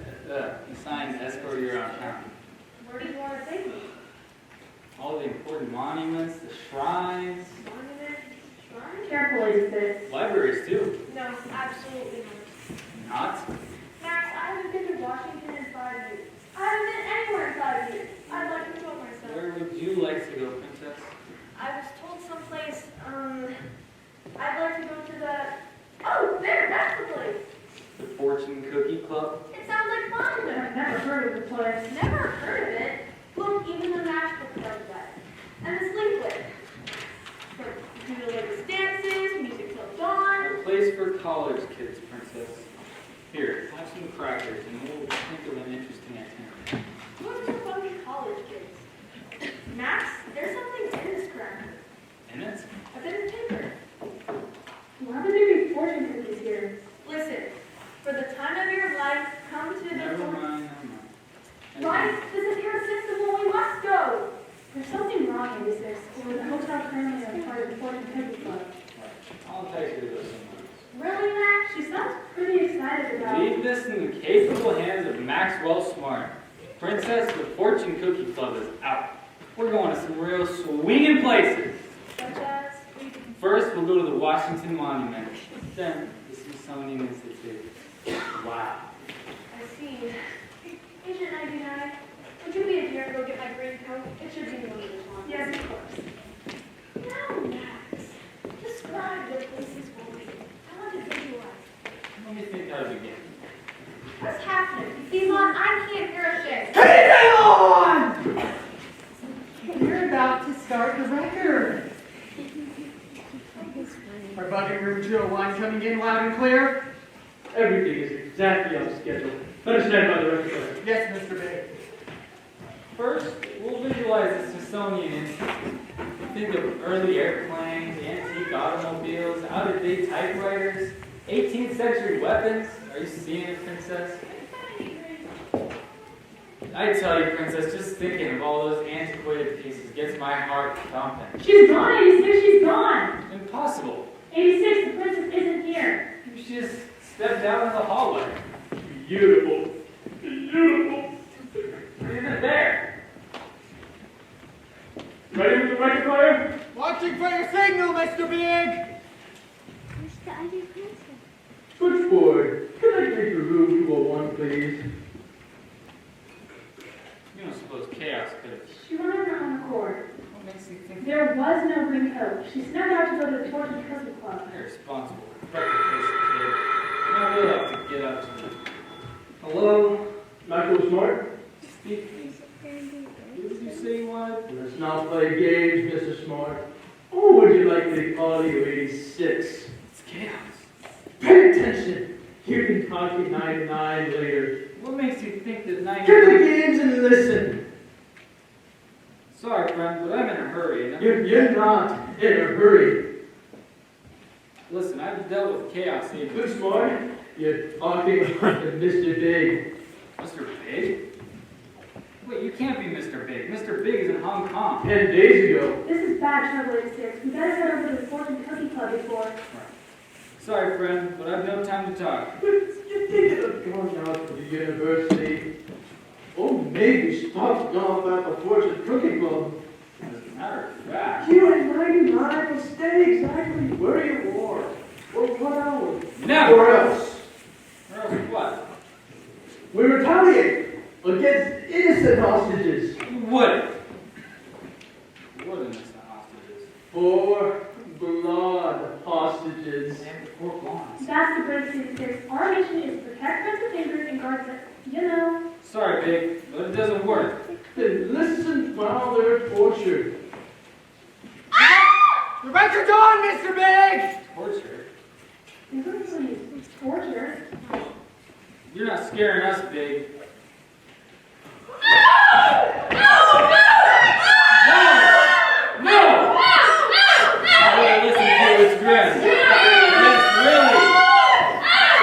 assigned to escort you around town. Where do you want to take me? All the important monuments, the shrines, Monument? Shrine? Careful, Lady Sis. libraries too. No, absolutely not. Not? Max, I haven't been to Washington in 5 years. I haven't been anywhere in 5 years. I'd like to go myself. Where would you like to go, Princess? I was told someplace, I'd like to go to the... Oh, there, that's the place. The Fortune Cookie Club? It sounds like fun. I've never heard of the place. Never heard of it. Look, even the match book does that. And the sleeplet. Do the latest dances, music till dawn. A place for college kids, Princess. Here, have some crackers and we'll think of an interesting activity. What's so funny college kids? Max, there's something in this cracker. In it? A bit of paper. Why would there be fortune cookies here? Listen, for the time of your life, come to the... Never mind. Right? This is irresistible. We must go. There's something wrong, Lady Sis. Or the hotel Cramley are part of the Fortune Cookie Club. I'll take you to those somewhere. Really, Max? She sounds pretty excited about it. Leave this in the capable hands of Maxwell Smart. Princess, the Fortune Cookie Club is out. We're going to some real swinging places. Such as... First, we'll go to the Washington Monument. Then, the Smithsonian Institute. Wow. I see. Agent 99, would you be a dear and go get my green coat? It should be one of this one. Yes, of course. Now, Max, describe the places for me. I want to visualize. Let me think how to begin. What's happening? Elon, I can't hear a thing. Hang on! You're about to start the record. Our bucket room 201 coming in loud and clear? Everything is exactly on schedule. Understand by the record. Yes, Mr. Big. First, we'll visualize the Smithsonian Institute. Think of early airplanes, antique automobiles, out-of-date typewriters, 18th century weapons. Are you seeing it, Princess? I tell you, Princess, just thinking of all those antiquated pieces gets my heart thumping. She's gone, 86, she's gone! Impossible. 86, the princess isn't here. You should just step down in the hallway. Beautiful. Beautiful. Isn't it there? Ready with the record player? Watching for your signal, Mr. Big! Switchboard. Could I take your room 201, please? You don't suppose chaos could. She went on her own accord. What makes you think There was no green coat. She snuck out to go to the Fortune Cookie Club. you're responsible? Freckle-faced kid. Now we'll have to get up to you. Hello? Michael Smart? Stickney. What did you say you wanted? Let's not play games, Mr. Smart. Or would you like me to call you 86? It's chaos. Pay attention. You can talk to 99 later. What makes you think that Get the 99... games and listen. Sorry, friend, but I'm in a hurry. And You're not in a hurry. Listen, I've dealt with chaos even. Good Smart, you're talking to Mr. Big. Mr. Big? Wait, you can't be Mr. Big. Mr. Big is in Hong Kong. 10 days ago. This is bad trouble, 86. We better head over to the Fortune Cookie Club before. Sorry, friend, but I've no time to talk. You're thinking of going out to the university. Or maybe stop off at the Fortune Cookie Club. As a matter of fact. You and 99 will stay exactly where you are. Or what hour? Never! Or else. Or else what? We retaliate against innocent hostages. You wouldn't. You wouldn't miss the hostages. For blood hostages. And for blondes. That's the break, 86. Our mission is to protect Princess Ingrid and guard the, you know. Sorry, Big, but it doesn't work. Then listen while they're tortured. The record's on, Mr. Big! Torture? These are really torture. You're not scaring us, Big. No! I want to listen to its grin. Yes, really.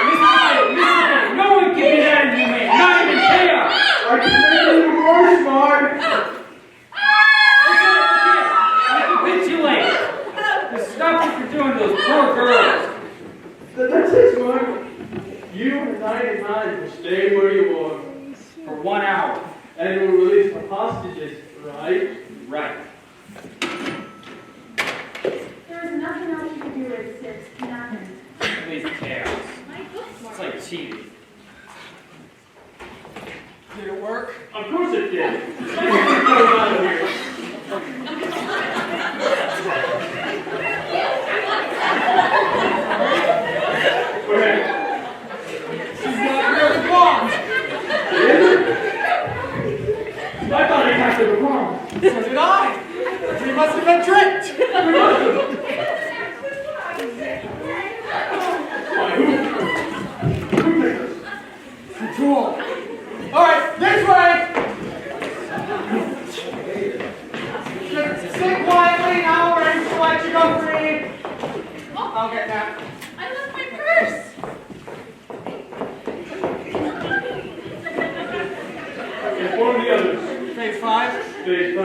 Mr. Big, no one can get out of you, man. Not even chaos. I can make you more smart. Okay. Capitulate. Just stop what you're doing to those poor girls. That's it, Smart. You and 99 will stay where you are. For 1 hour. And we'll release the hostages, right? Right. There is nothing else you can do, 86. Nothing. At least chaos. It's like cheating. Did it work? Of course it did. Get out of here. Go ahead. She's not really blonde. I thought I casted the wrong. So did I. We must have been tricked. We must have. Why, who picked us? Control. All right, this way. Just sit quietly. Now we're ready to let you go free. I'll get that. I left my purse. Inform the others. Phase 5. Phase 5.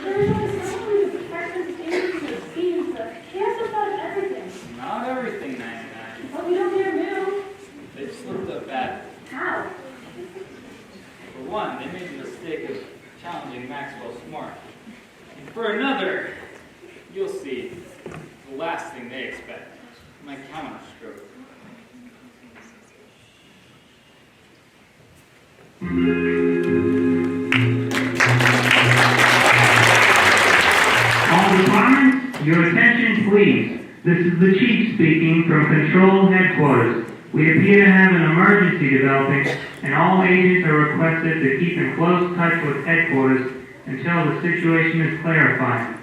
There is only so many to protect Princess Ingrid from the schemes, but chaos has thought of everything. Not everything, 99. But we don't dare move. They slipped up bad. How? For one, they made the mistake of challenging Maxwell Smart. And for another, you'll see the last thing they expect. My counterstroke. All departments, your attention please. This is the Chief speaking from Control Headquarters. We appear to have an emergency developing, and all agents are requested to keep in close touch with Headquarters until the situation is clarified.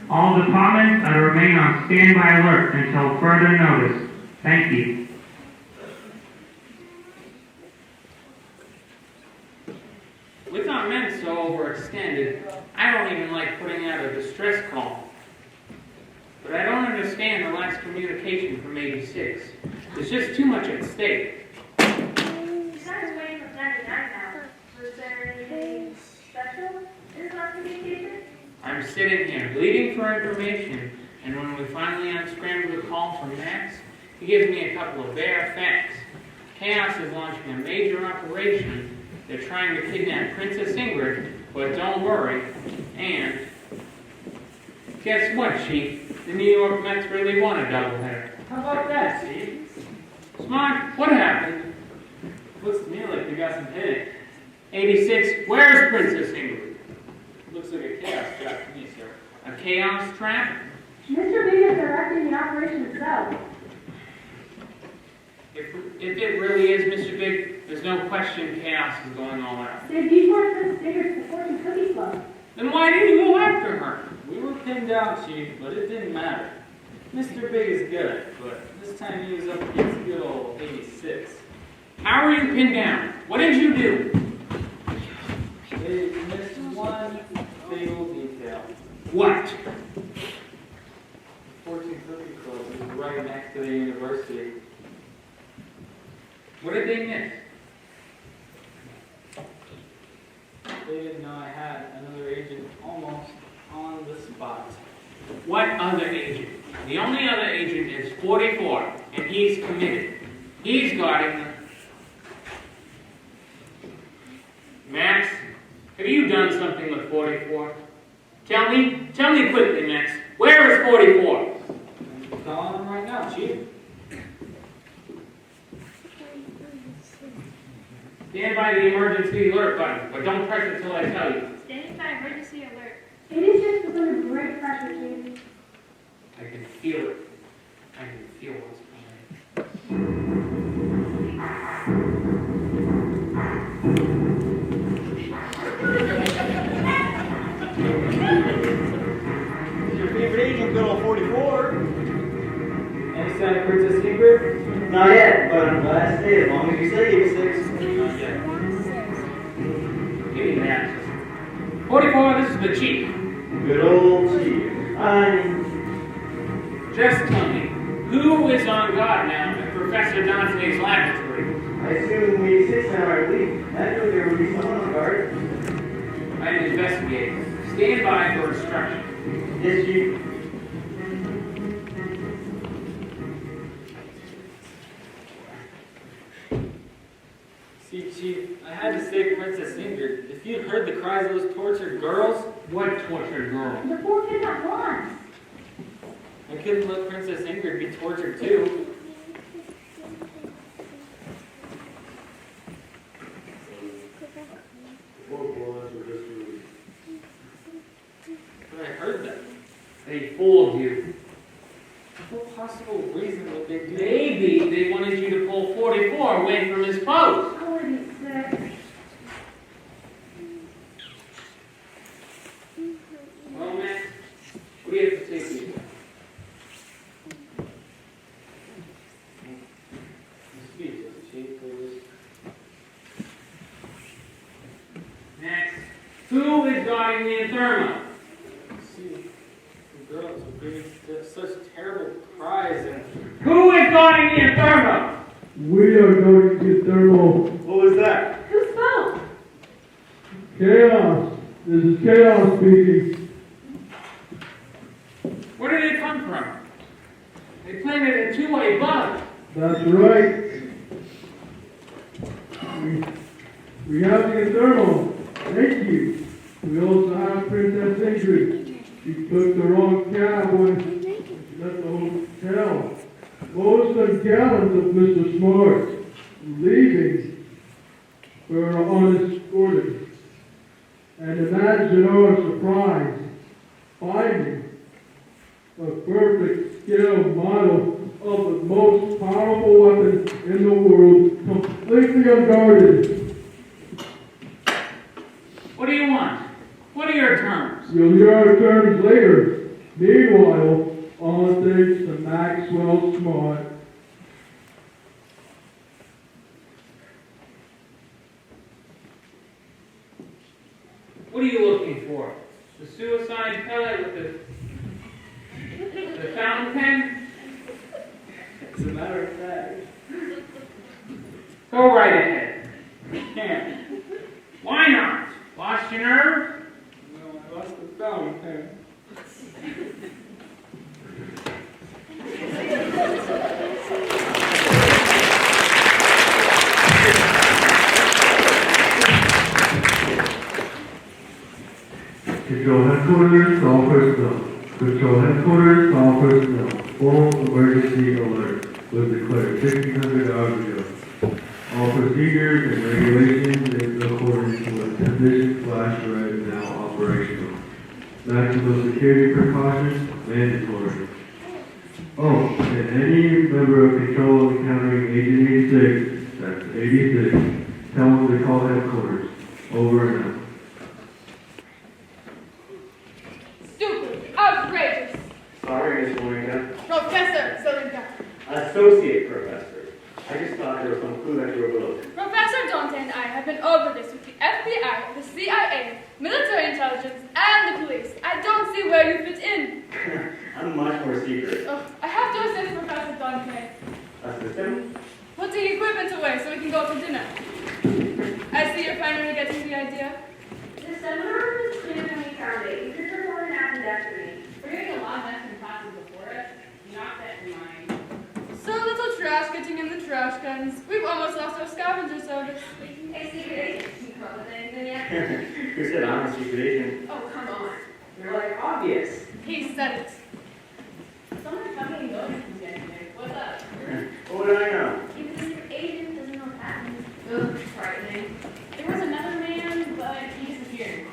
All departments are to remain on standby alert until further notice. Thank you. With our men so overextended, I don't even like putting out a distress call. But I don't understand the lax communication from 86. There's just too much at stake. You guys waiting for 99 now. Was there anything special in this communication? I'm sitting here bleeding for information, and when we finally unscramble the call from Max, he gives me a couple of bare facts. Chaos is launching a major operation. They're trying to kidnap Princess Ingrid, but don't worry. And guess what, Chief? The New York Mets really won a doubleheader. How about that, Chief? Smart, what happened? Looks to me like we got some hitting. 86, where's Princess Ingrid? Looks like a chaos trap to me, sir. A chaos trap? Mr. Big is directing the operation itself. If it really is Mr. Big, there's no question chaos is going all out. They'd be for Princess Ingrid to the Fortune Cookie Club. Then why didn't you go after her? We were pinned down, Chief, but it didn't matter. Mr. Big is good, but this time he was up against good old 86. How were you pinned down? What did you do? They missed one What did they miss? They didn't know I had another agent almost on the spot. What other agent? The only other agent is 44, and he's committed. He's guarding them. Max, have you done something with 44? Tell me quickly, Max. Where is 44? I'm calling him right now, Chief. Stand by the emergency alert button, but don't press it until I tell you. Standing by emergency alert. It is just under great pressure, Chief. I can feel it. I can feel what's coming. Your favorite agent, good old 44. Any sign of Princess Ingrid? Not yet, but on the last day, as long as you say it, 6. Not yet. Give me that. 44, this is the chief. Good old chief. Just tell me, who is on guard now at Professor Dante's laboratory? I assume we 6 now, I believe. Naturally, there would be someone on guard. I'm investigating. Stand by for instruction. Yes, chief. See, Chief, I had to save Princess Ingrid. If you'd heard the cries of those tortured girls, What tortured girl? The poor kid at once. I couldn't let Princess Ingrid be tortured too. But I heard them. They fooled you. What possible reason would they do that? Maybe they wanted you to pull 44 away from his post. I want to be sick. Well, Max, what do you have to say to you? Speechless, Chief, please. Next, who is guarding the Inferno? See, the girls were giving such terrible cries and Who is guarding the Inferno? We are going to get thermal What was that? Who spoke? chaos. This is chaos speaking. Where did it come from? They planted a two-way bug. That's right. We have the thermal. Thank you. We also have Princess Ingrid. She took the wrong cab when she left the hotel. Most of gallons of Mr. Smart leaving were unescorted. And imagine our surprise finding a perfect scale model of the most powerful weapon in the world completely unguarded. What do you want? What are your terms? You'll hear our terms later. Meanwhile, all thanks to Maxwell Smart. What are you looking for? The suicide pellet with the fountain pen? as a matter of fact, Go right ahead. can't. Why not? Lost your nerve? No, I lost the fountain pen. Control headquarters, all personnel. Control headquarters, all personnel. Full emergency alert was declared 1,600 hours ago. All procedures and regulations in accordance with condition flash red now operational. Maximum security precautions mandatory. Oh, and any member of control encountering Agent 86, that's 86, tell them to call headquarters. Over and out. Stupid, outrageous. Sorry, Miss Juanita. Professor Saavedra. Associate professor. I just thought there was some clue that you overlooked. Professor Dante and I have been over this with the FBI, the CIA, military intelligence, and the police. I don't see where you fit in. I'm much more secret. Oh, I have to assist Professor Dante. Assist him? putting equipment away so we can go to dinner. I see you're finally getting the idea. The seminar was clear when we found it. You could perform an appendectomy. We're hearing a lot of mess in classes before us. Not that in mind. So little trash getting in the trash cans. We've almost lost our scavenger service. A secret agent. You come up with anything yet? Who said I'm a secret agent? Oh, come on. You're like obvious. He said it. Someone's coming and going from yesterday. What's up? What do I know? Even the secret agent doesn't know what happened. Ugh, frightening. There was another man, but he disappeared.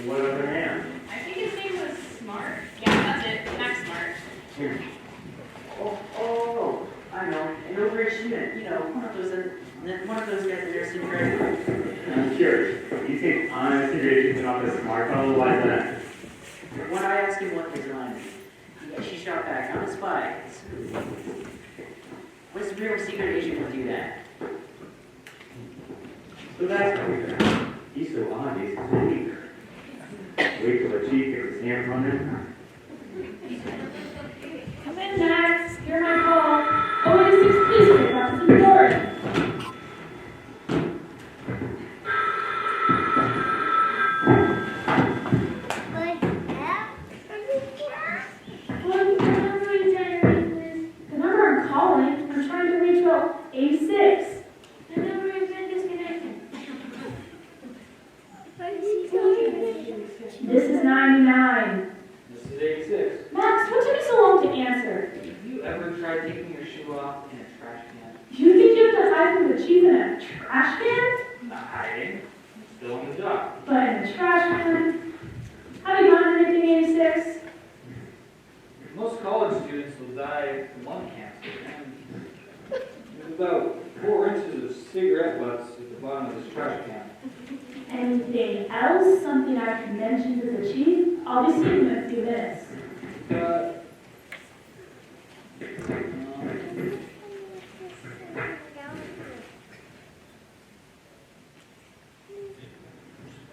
What other man? I think his name was Smart. Yeah, that's it. Max Smart. Oh, I know. An overachievement. You know, one of those guys that are super great. I'm curious. You think I'm a secret agent and not a smart fellow? Why is that? When I asked him what his line is, she shot back, I'm a spy. What's real secret agent would do that? So that's how we found. He's so obvious, he's so weak. Wait till the chief gets his hands on him. Come in, Max. You're my call. Oh, it is please wait across the door. The number I'm calling, I'm trying to reach about 86. The number has been disconnected. This is 99. This is 86. Max, what took you so long to answer? Have you ever tried taking your shoe off in a trash can? You think you have to hide from the chief in a trash can? Not hiding. I'm still on the job. But in a trash can? Have you gotten anything 86? Most college students will die from lung cancer, and there's about 4 inches of cigarette butts at the bottom of this trash can. Anything else? Something I can mention to the chief? I'll be seeing him in a few minutes.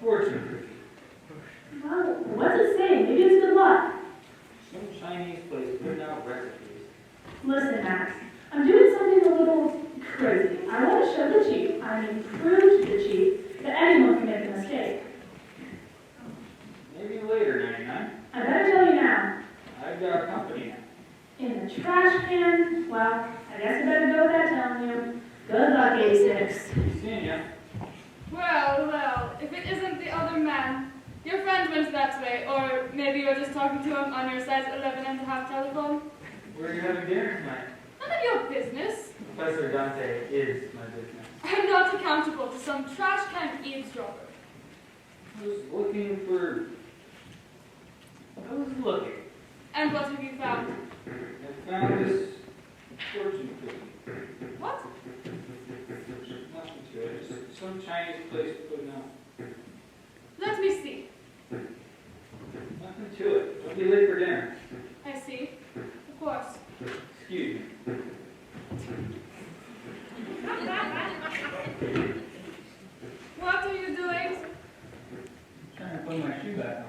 Fortune cookie. Well, what's it say? Maybe it's good luck. Some Chinese place putting out recipes. Listen, Max, I'm doing something a little crazy. I want to show the chief, prove to the chief, that anyone can make a mistake. Maybe later, 99. I better tell you now. I've got a company now. In the trash can, well, I guess I better go without telling you. Good luck, 86. Seeing ya. Well, if it isn't the other man. Your friend went that way, or maybe you're just talking to him on your size 11.5 telephone. Where are you having dinner tonight? None of your business. Professor Dante is my business. I'm not accountable to some trash can eavesdropper. I was looking. And what have you found? I found this fortune cookie. What? Nothing to it. Just some Chinese place putting out. Let me see. Nothing to it. Don't be late for dinner. I see. Of course. Excuse me. What are you doing? I'm trying to put my shoe back on.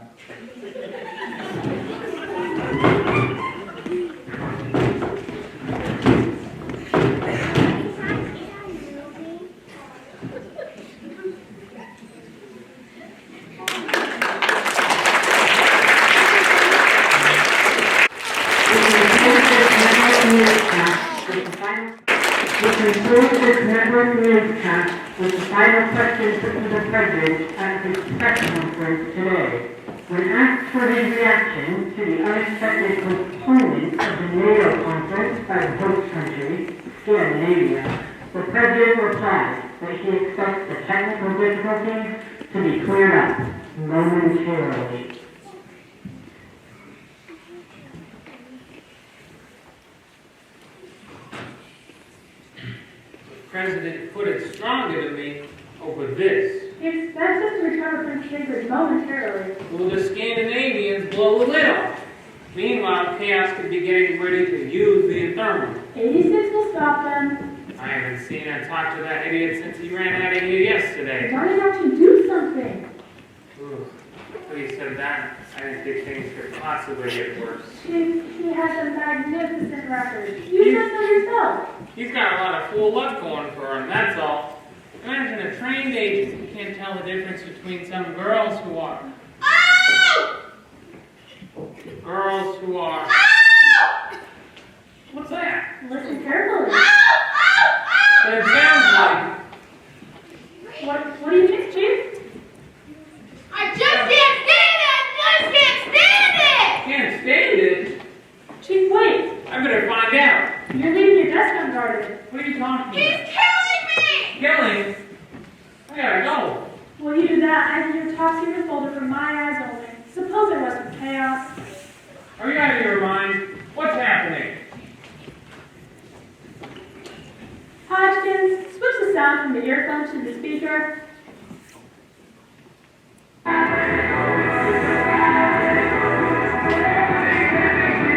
With the final question put to the President at his press conference today. When asked for his reaction to the unexpected postponement of the NATO conference by the host country, Scandinavia, the President replied that he expects the technical difficulties to be cleared up momentarily. The President put it stronger than me over this. He expects us to recover from triggers momentarily. Will the Scandinavians blow the lid off? Meanwhile, chaos could be getting ready to use the thermal. 86 will stop them. I haven't seen or talked to that idiot since he ran out of here yesterday. We're going to have to do something. Ugh. When you said that, I didn't think things could possibly get worse. He has a magnificent record. You just know yourself. He's got a lot of fool luck going for him, that's all. Imagine a trained agent who can't tell the difference between some girls who are... Girls who are... What's that? Listen carefully. But it sounds like... What do you think, Chief? I just can't stand it! I just can't stand it! Can't stand it? Chief, wait. I better find out. You're leaving your desk unguarded. What are you talking about? He's killing me! Killing? I gotta go. Will you do that? I need your top secret folder for my eyes only. Suppose there was some chaos. Are you out of your mind? What's happening? Hodgkins, switch the sound from the earphone to the speaker.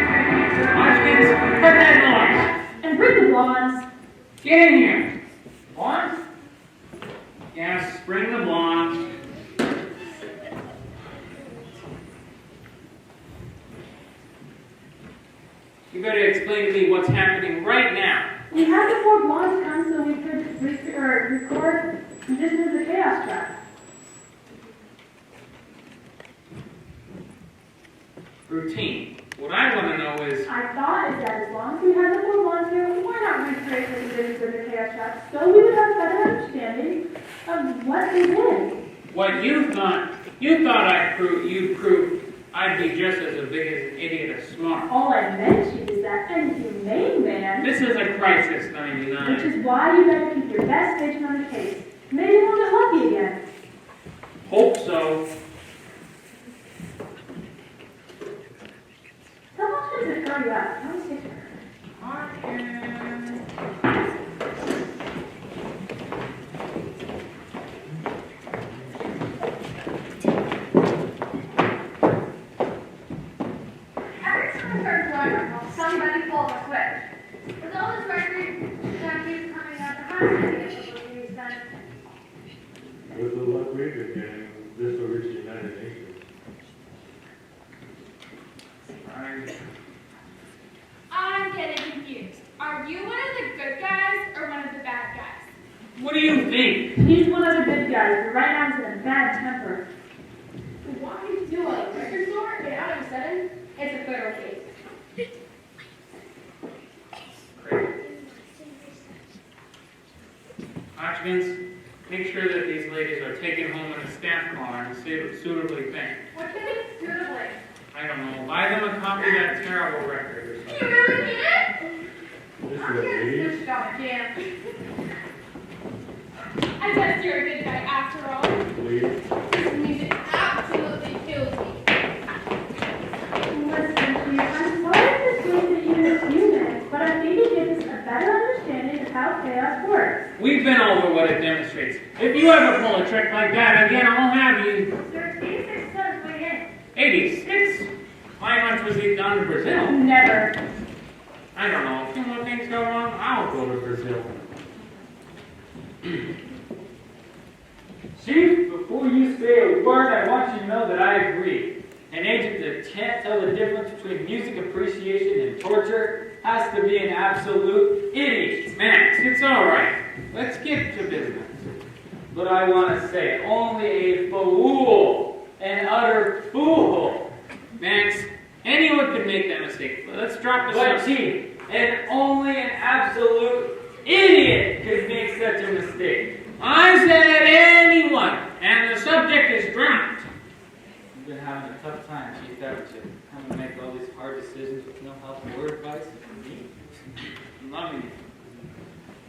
Hodgkins, cut that noise. And bring the blondes. Get in here. Blondes? Yes, bring the blondes. You better explain to me what's happening right now. We had the four blondes come so we could record. This is the chaos track. Routine. What I want to know is... I thought is that as long as we had the four blondes here, why not recreate the conditions of the chaos track so we would have a better understanding of what they did. What you thought you'd prove I'd be just as big as an idiot as smart. All I mentioned is that any humane man, This is a crisis 99. which is why you better keep your best vision on the case. Maybe we'll get lucky again. Hope so. Tell Hodgkins to hurry up. Tell him to Every time I start driving, somebody pulls a switch. With all this record, that keeps coming out the hospital. With the luck we've been getting, this will reach the United Nations. I'm getting confused. Are you one of the good guys or one of the bad guys? What do you think? He's one of the good guys, but right now he's in a bad temper. Why do you do a record store and out of a sudden, it's a federal case? Hodgkins, make sure that these ladies are taken home in a staff car and suitably paid. What can it suitably? I don't know, buy them a copy of that terrible record or Do something. you really need it? This I'm is gonna ladies. switch it on again. I guess you're a good guy after all. Please. This music absolutely kills me. Listen, Chief, I'm sorry to say that you're human, but I think it gives us a better understanding of how chaos works. We've been over what it demonstrates. If you ever pull a trick like that again, I'll have you. There's 86 tons way 86? My hunch was he'd gone to Brazil. in. Never. I don't know. If when things go wrong, I'll go to Brazil. Chief, before you say a word, I want you to know that I agree. An agent that can't tell the difference between music appreciation and torture has to be an absolute idiot. Max, it's all right. Let's get to business. But I want to say, only a fool, an utter fool. Max, anyone could make that mistake. Let's drop the But subject. Chief, and only an absolute idiot could make such a mistake. I said anyone, and the subject is dropped. You've been having a tough time, Chief, haven't you? Having to make all these hard decisions with no help or advice from me. I'm loving it.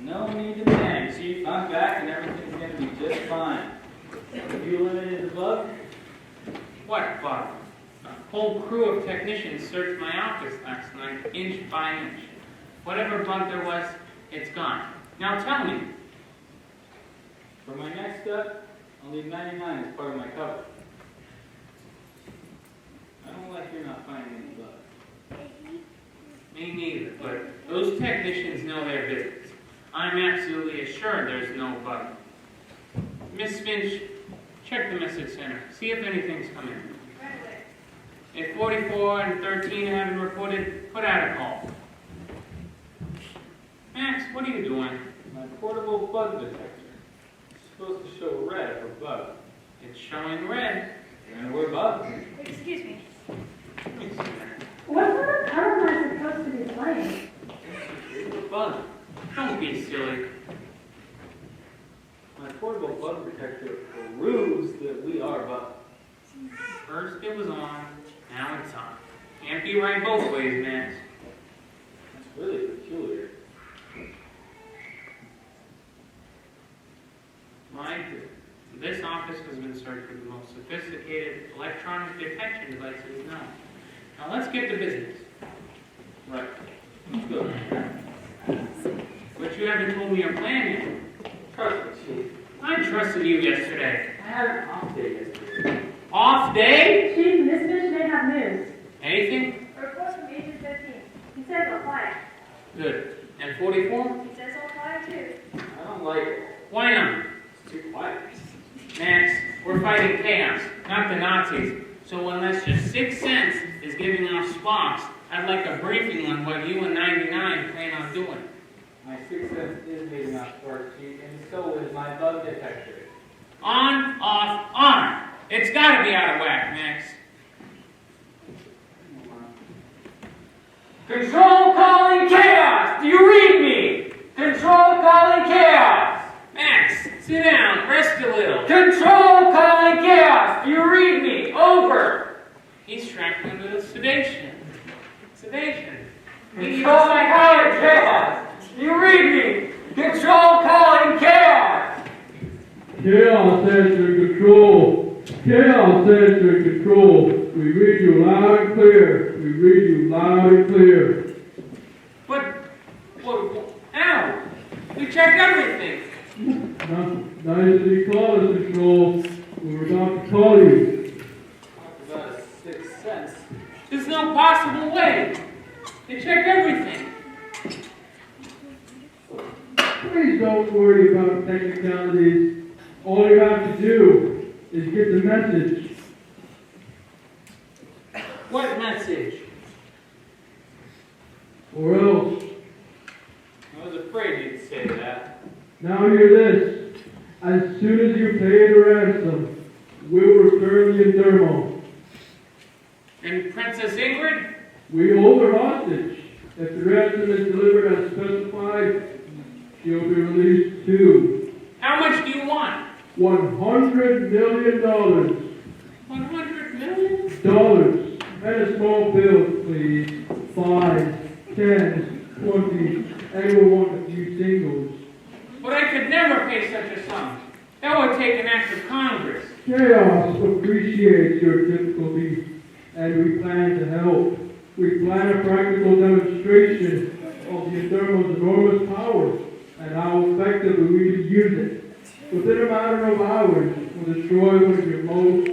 No need to panic, Chief. I'm back and everything's going to be just fine. Have you eliminated the bug? What bug? A whole crew of technicians searched my office last night, inch by inch. Whatever bug there was, it's gone. Now tell me. For my next step, I'll leave 99 as part of my cover. I don't like you're not finding any bugs. Me neither, but those technicians know their business. I'm absolutely assured there's no bug. Miss Finch, Check the message center. See if anything's coming. Right away. If 44 and 13 haven't reported, put out a call. Max, what are you doing? My portable bug detector. It's supposed to show red for bug. It's showing red. And we're bugs. Excuse me. Let me see that. What sort of color am I supposed to be playing? It's a bug. Don't be silly. My portable bug detector proves that we are bugs. First it was on, now it's on. Can't be right both ways, Max. That's really peculiar. Mind you, this office has been searched for the most sophisticated electronic detection devices known. Now let's get to business. Right. Good. But you haven't told me your plan yet. Trust me, Chief. I trusted you yesterday. I had an off day yesterday. Off day? Chief, Miss Fish may have news. Anything? A report from Agent 15. He says he'll fire. Good. And 44? He says he'll fire too. I don't like it. Why not? It's too quiet. Max, we're fighting chaos, not the Nazis. So unless your sixth sense is giving off sparks, I'd like a briefing on what you and 99 plan on doing. My sixth sense is giving off sparks, Chief, and so is my bug detector. On, off, on. It's gotta be out of whack, Max. Control calling chaos! Do you read me? Control calling chaos! Max, sit down, rest a little. Control calling chaos! Do you read me? Over! He's tracking with sedation. Sedation. Control calling chaos! Do you read me? Control calling chaos! Chaos Center Control. Chaos Center Control. We read you loud and clear. We read you loud and clear. But, how? We checked everything. Nice that you called us, Control. We were about to call you. Talk about a sixth sense. There's no possible way. They checked everything. Please don't worry about technicalities. All you have to do is get the message. What message? Or else. I was afraid you'd say that. Now hear this. As soon as you pay the ransom, we'll return the Endermo. And Princess Ingrid? We hold her hostage. If the ransom is delivered as specified, she'll be released too. How much do you want? $100 million. 100 million? Dollars. And a small bill, please. 5, 10, 20, and we'll want a few singles. But I could never pay such a sum. That would take an act of Congress. Chaos appreciates your difficulty, and we plan to help. We plan a practical demonstration of the Endermo's enormous power and how effectively we can use it. Within a matter of hours, we'll destroy one of your most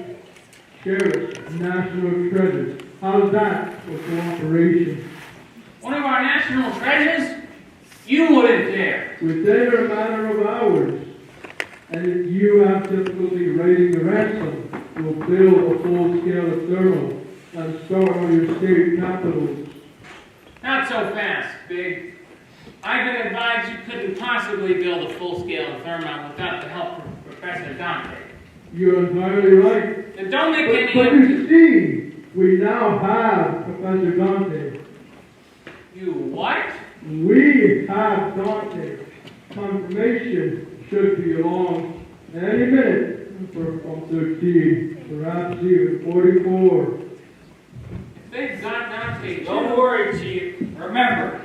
cherished national treasures. How's that for cooperation? One of our national treasures? You wouldn't dare. Within a matter of hours, and if you have difficulty raising the ransom, we'll build a full-scale thermal and start on your state capitals. Not so fast, Big. I've been advised you couldn't possibly build a full-scale thermal without the help of Professor Dante. You're entirely right. Then don't make any... But you see, we now have Professor Dante. You what? We have Dante. Confirmation should be along any minute from 13, perhaps even 44. They've got Dante. Don't worry, Chief. Remember,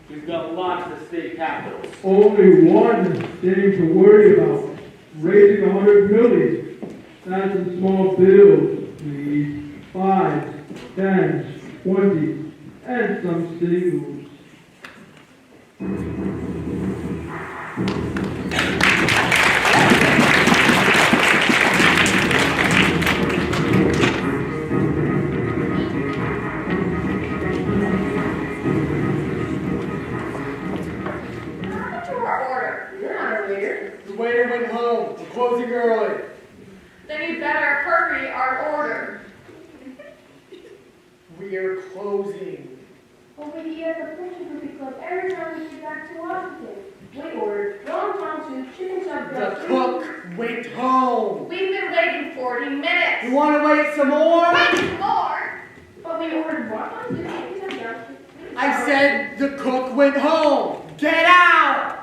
we've got lots of state capitals. Only one thing to worry about. Raising 100 million. That's in small bills, please. 5, 10, 20, and some singles. The waiter went home. We're closing early. Then you better hurry our order. We're closing. Over the years, the Fortune Cookie Club every time we get back to Washington. We ordered wonton soup, chicken chop, The cook went home. We've been waiting 40 minutes. You want to wait some more? Wait some more? but we ordered wonton soup, chicken chop. I said the cook went home. Get out!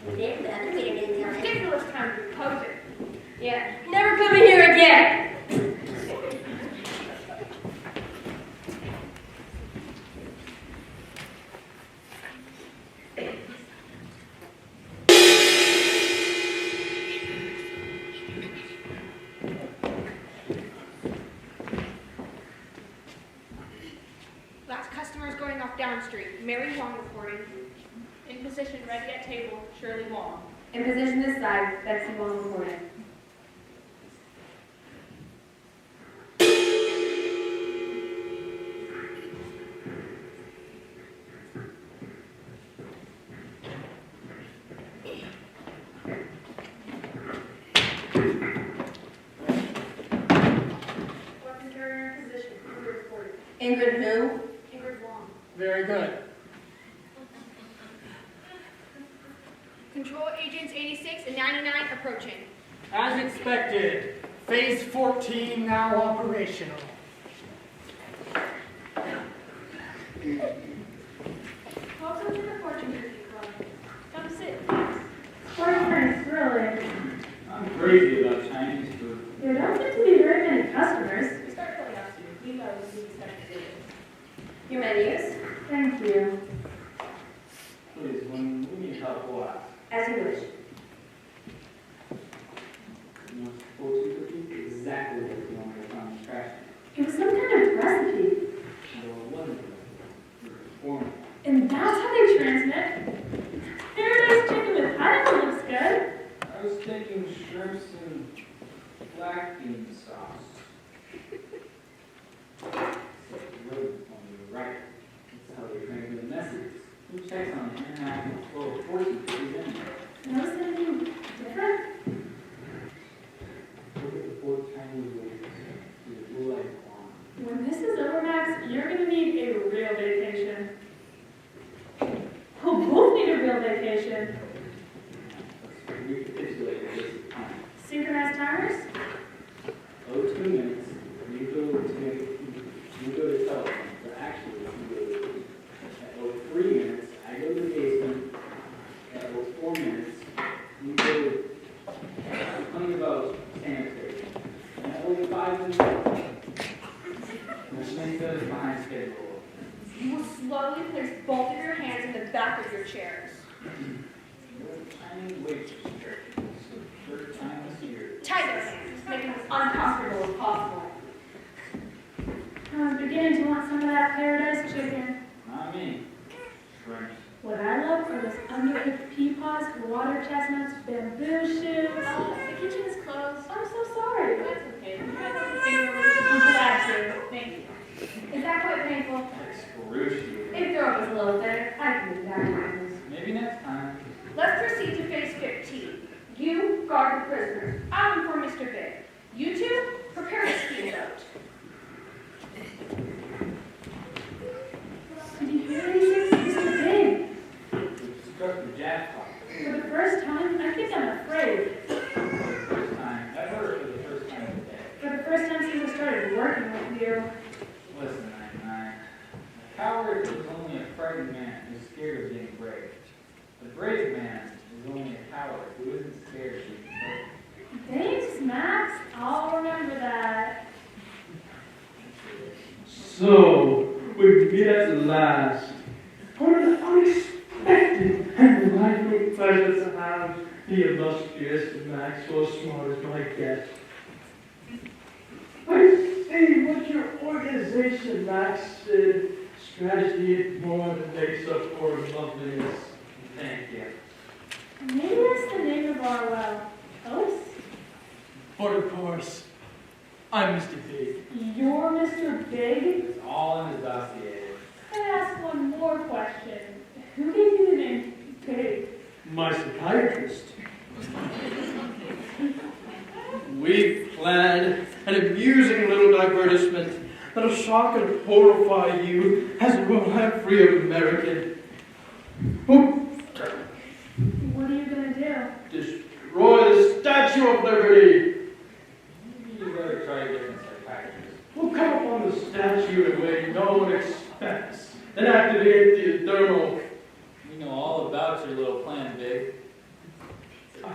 Ridiculous time to be posing. Yeah, never come in here again. Last customer is going off down street. Mary Wong reporting. In position, ready at table, Shirley Wong. In position this side, Betsy Wong reporting. Weapon carrier in position. Ingrid reporting. Ingrid who? Ingrid Wong. Very good. Control agents 86 and 99 approaching. As expected, phase 14 now operational. Welcome to the Fortune Cookie Club. Come sit. Quite nice, really. I'm crazy about Chinese food. There don't seem to be very many customers. We start filling out soon. You know what we expect to do. Your menus? Thank you. Please, when we need help, we'll ask. As you wish. You know, fortune cookie, exactly what you want to find in the trash can. It was some kind of recipe. No, it wasn't. Formal. And that's how they transmit. Paradise chicken with pineapple looks good. I was thinking shrimps and black bean sauce. Wrote on the right. That's how they transmit messages. Who checks on the international flow of fortune cookies anyway? Notice anything different? Look at the fourth Chinese ladies. The blue light one. When this is over, Max, you're gonna need a real vacation. We'll both need a real vacation. Recapitulate this time. Synchronized timers? 2 minutes. You go to telephone. But actually, you go to at 3 minutes. I go to the basement. At 4 minutes. You go to something about sanitary. And at 5 minutes. Juanita is behind schedule. You will slowly place both of your hands in the back of your chairs. Chinese waitress church. First time this year. Tie those hands, making them as uncomfortable as possible. I'm beginning to want some of that paradise chicken. Not me. Shrimps. What I love are those undercooked pea pods, water chestnuts, bamboo shoots. The kitchen is closed. I'm so sorry. That's okay. You guys have to figure I'm glad to. Thank you. Is that quite painful? Excruciating. If Thor was a little thinner, I could do that. Maybe next time. Let's proceed to phase 15. You guard the prisoners. I'll inform Mr. Big. You two, prepare the steamboat. Did you hear these things, Mr. Big? Struck the jackpot. For the first time, I think I'm afraid. First time ever, for the first time today. For the first time since I started working with you. Listen, 99. A coward is only a frightened man who's scared of being brave. A brave man is only a coward who isn't scared of being brave. Thanks, Max. I'll remember that. So, we meet at last. What an unexpected and delightful pleasure to have the illustrious Maxwell Smart as my guest. I see what your organization, Max, strategy is more than makes up for loveliness. Thank you. Maybe that's the name of our, host? But of course, I'm Mr. Big. You're Mr. Big? It's all in his dossier. Can I ask one more question? Who gave you the name Big? My psychiatrist. We've planned an amusing little divertisement that'll shock and horrify you as well as every American. What are you gonna do? Destroy the Statue of Liberty! You better try a different psychiatrist. We'll come up on the statue in a way no one expects, then activate the thermal. We know all about your little plan, Big.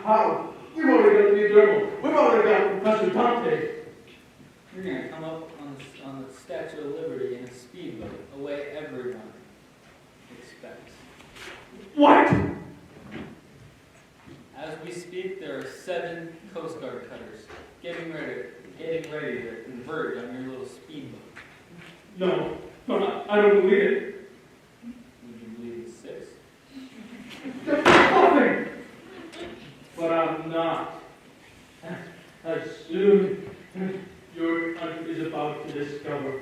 How? We've already got the thermal. We've already got Professor Dante. You're gonna come up on the Statue of Liberty in a speedboat, a way everyone expects. What? As we speak, there are 7 Coast Guard cutters getting ready to converge on your little speedboat. No, I don't believe it. Would you believe it's 6? That's nothing. But I'm not. As soon as your country is about to discover.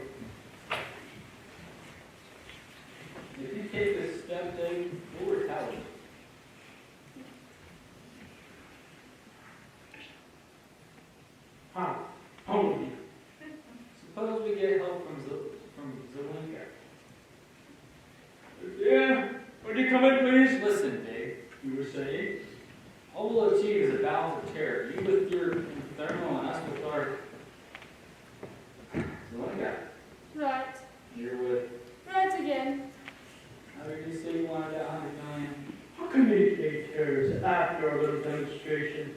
If you take this step, Dave, we'll retaliate. How? How will you? Suppose we get help from Zelenka. Yeah, would you come in, please? Listen, Dave. You were saying? All we'll achieve is a balance of terror. You with your thermal and us with our Zelenka. Right. You're with. Right again. How did you say you wanted that 100 million? How communicate terrors after our little demonstration?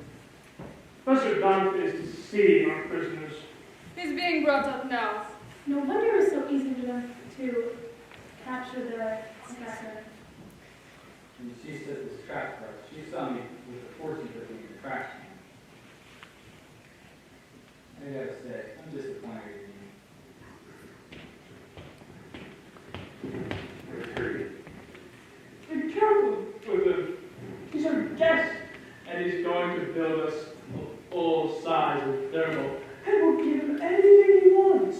Professor Dante is deceiving our prisoners. He's being brought up now. No wonder it was so easy for them to capture the professor. And she set this trap for us. She saw me with the forces that we could track me. I gotta say, I'm disappointed in you. Be careful with him. He's our guest. And he's going to build us a full size of thermal. And we'll give him anything he wants.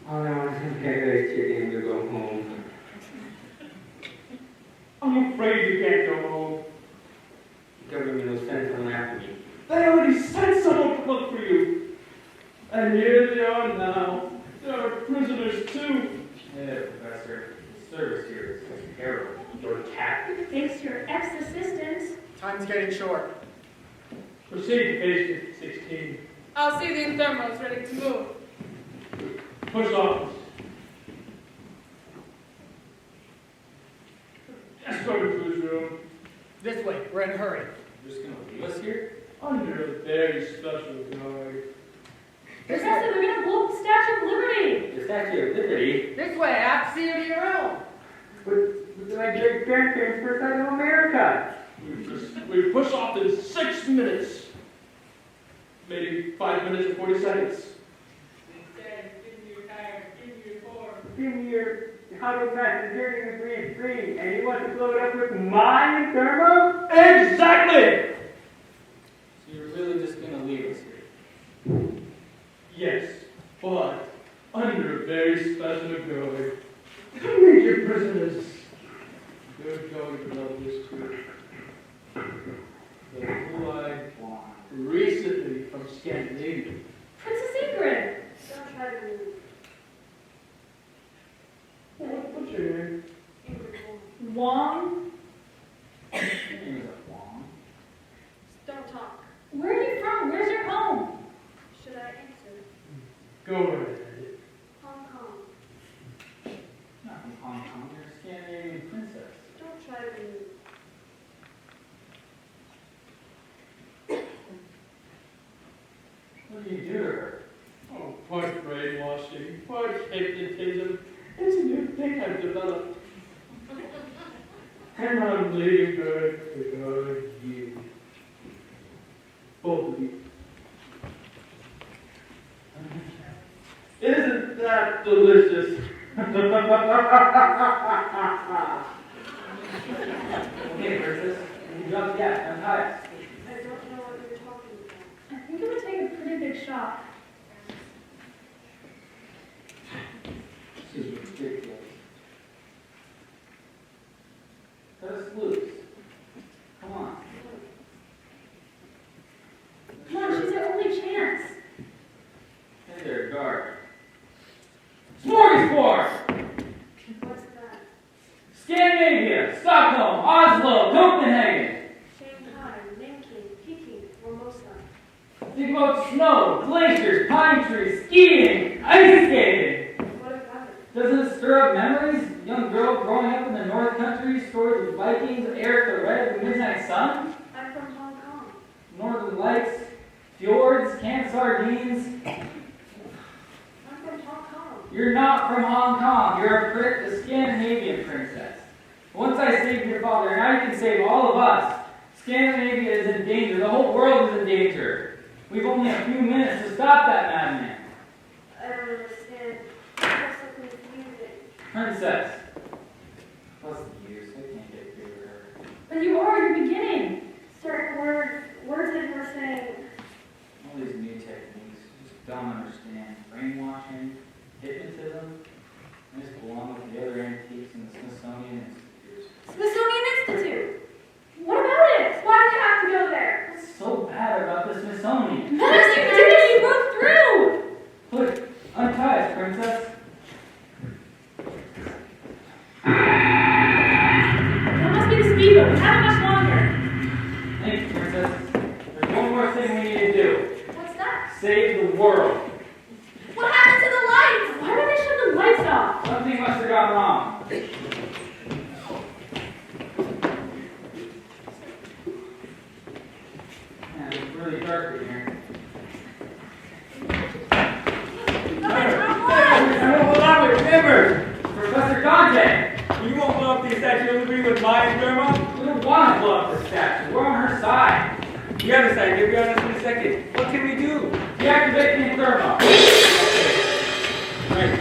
All I want is to get ready to go home. I'm afraid you can't go home. The government will send someone after me. They already sent someone to look for you. And here they are now. They are prisoners too. Yeah, Professor. The service here is terrible. Your cat. Thanks to your ex-assistant. Time's getting short. Proceed to page 16. I'll see the thermals ready to move. Push office. Escort him to his room. This way, we're in a hurry. You're just gonna leave us here? Under a very special guard. Professor, they're gonna blow up the Statue of Liberty. The Statue of Liberty? This way, I have to see you to your room. With my great grandparents' first out of America. We push off in 6 minutes. Maybe 5 minutes and 40 seconds. Give me your tire, give me your form. Give me your huddle master during the green, and you want to blow it up with my thermal? Exactly! So you're really just gonna leave us here? Yes, but under a very special guard. Make your prisoners. They're going to love this too. The blue-eyed blonde, recently from Scandinavia. Princess Ingrid. Don't try to move. What's your name? Wong. Your name is Wong. Don't talk. Where are you from? Where's your home? Should I answer? Go ahead. Hong Kong. Not from Hong Kong. You're a Scandinavian princess. Don't try to move. What do you do to her? Oh, part brainwashing, part hypnotism. It's a new thing I've developed. And I'm leaving her because you. Both of you. Isn't that delicious? Okay, princess. You drop the gas. Untie us. I don't know what you're talking about. I think it would take a pretty big shock. This is ridiculous. Cut us loose. Come on. Come on, she's our only chance. Think about snow, glaciers, pine trees, skiing, ice skating. What about it? Doesn't it stir up memories? Young girl growing up in the North Country, stories of Vikings, Eric the Red, the Midnight Sun, I'm from Hong Kong. Northern Lights, fjords, canned sardines. I'm from Hong Kong. You're not from Hong Kong. You're a Scandinavian princess. Once I saved your father, now you can save all of us. Scandinavia is in danger. The whole world is in danger. We've only a few minutes to stop that madman. I don't understand. That's so confusing. Princess. What's the use? I can't get through to her. But you are, you're beginning. Certain words that we're saying. All these new techniques, just don't understand. Brainwashing, hypnotism. I just belong with the other antiques in the Smithsonian Institute. Smithsonian Institute. What about it? Why did you have to go there? What's so bad about the Smithsonian? What did you broke through? Look, untie us, princess. That must be the speedboat. We haven't much longer. Thank you, princess. There's one more thing we need to do. What's that? Save the world. What happened to the lights? Why did they shut the lights off? Something must have gone wrong. Man, it's really dark in here. I remember! Professor Dante! You won't blow up the Statue of Liberty with my thermal? We don't want to blow up the statue. We're on her side. You have a side. You'll be on us in a second. What can we do? Deactivate the thermal. Right.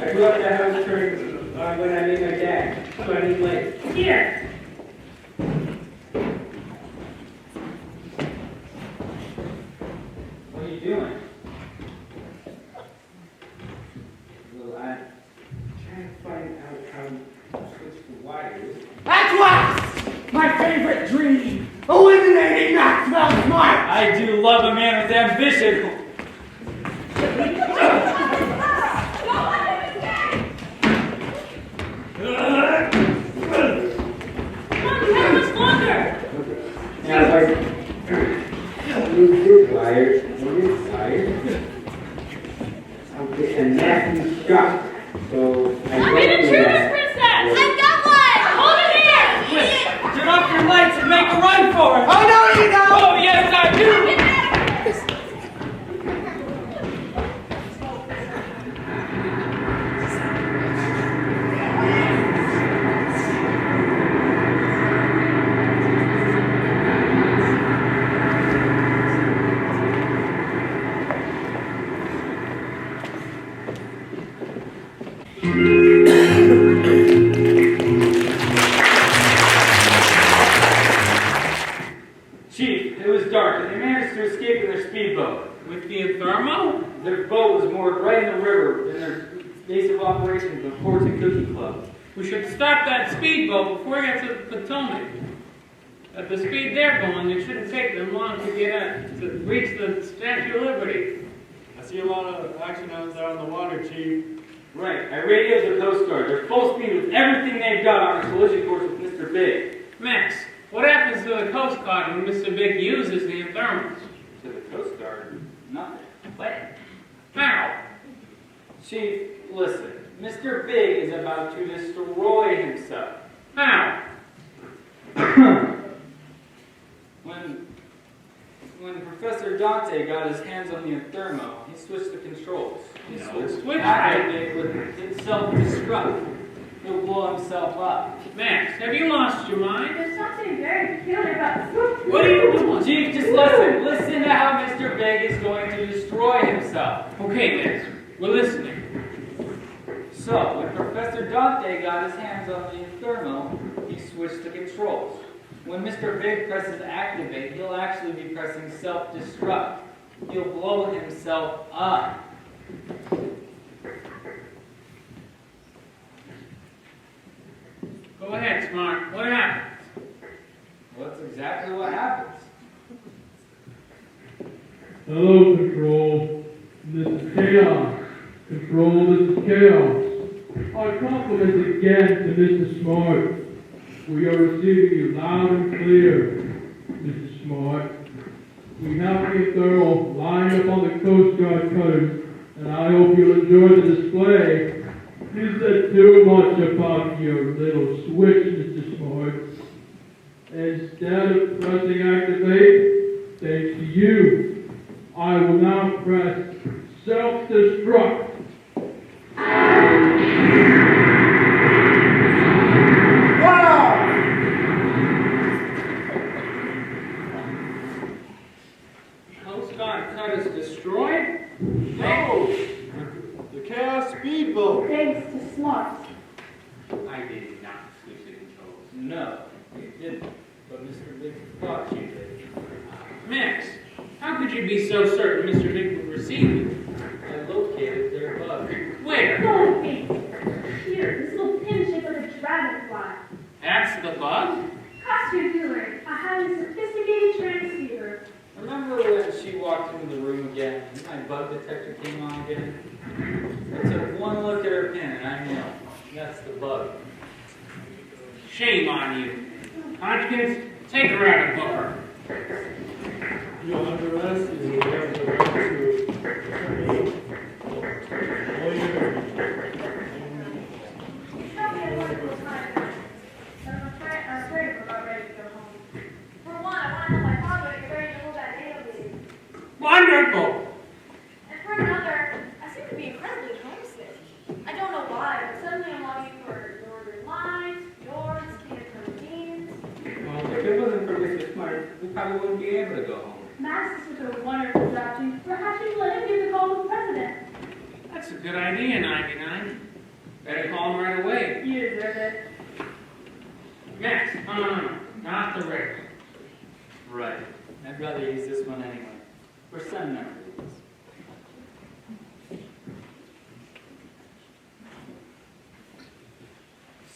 I grew up in a house during when I made my dad, so I need light. Here. What are you doing? Little lad. Trying to find out how to switch the wires. At last! My favorite dream! Eliminating Maxwell Smart! I do love a man with ambition. And nasty shot. So I'm an intruder, princess! I've got one! Hold it here! Turn off your lights and make a run for it. Oh, no, you don't! Oh, yes, I do! Chief, it was dark, and they managed to escape in their speedboat. With the thermo? Their boat was moored right in the river in their base of operations, the Forts and Cookie Club. We should stop that speedboat before we get to the Potomac. At the speed they're going, it shouldn't take them long to reach the Statue of Liberty. I see a lot of action out there on the water, Chief. Right, I radioed the Coast Guard. They're full speed with everything they've got on a collision course with Mr. Big. Max, what happens to the Coast Guard when Mr. Big uses the thermals? To the Coast Guard, nothing. What? How? Chief, listen. Mr. Big is about to destroy himself. How? When Professor Dante got his hands on the thermo, he switched the controls. He Switch activate with self-destruct. He'll blow himself up. Max, have you lost your mind? There's something very peculiar about this. What are you doing? Chief, just listen. Listen to how Mr. Big is going to destroy himself. Okay, Max, we're listening. So, when Professor Dante got his hands on the thermo, he switched the controls. When Mr. Big presses activate, he'll actually be pressing self-destruct. He'll blow himself up. Go ahead, Smart. What happens? Well, that's exactly what happens. Hello, Control. This is Chaos. Control, this is Chaos. Our compliments again to Mr. Smart. We are receiving you loud and clear. Mr. Smart. We have the thermal lined up on the Coast Guard cutters, and I hope you'll enjoy the display. You said too much about your little switch, Mr. Smart. Instead of pressing activate, thanks to you, I will now press self-destruct. Coast Guard cutters destroyed? No! The Chaos Speedboat! Thanks to Smart. I did not switch the controls. No, you didn't. But Mr. Big thought you did. Max, how could you be so certain Mr. Big would receive you? I located their bug. Where? Don't be. Here, this little pin shaped like a dragonfly. That's the bug? Costume dealer, a highly sophisticated transceiver. Remember when she walked into the room again and my bug detector came on again? I took one look at her pin and I knew. That's the bug. Shame on you. Hodgkins, take her out and book her. You're under arrest. You have the right to Tell me a wonderful time. But I'm afraid we're about ready to go home. For one, I want to help my father get ready to hold that nail meeting. Wonderful! And for another, I seem to be incredibly homesick. I don't know why, but suddenly I'm longing for northern lights, fjords, canned beans. Well, if it wasn't for Mr. Smart, we probably wouldn't be able to go home. Max is such a wonderful job, Chief. Perhaps you should let him give the call to the president. That's a good idea, 99. Better call him right away. You deserve it. Max, no, not the rig. Right. I'd rather use this one anyway. We're sentimental.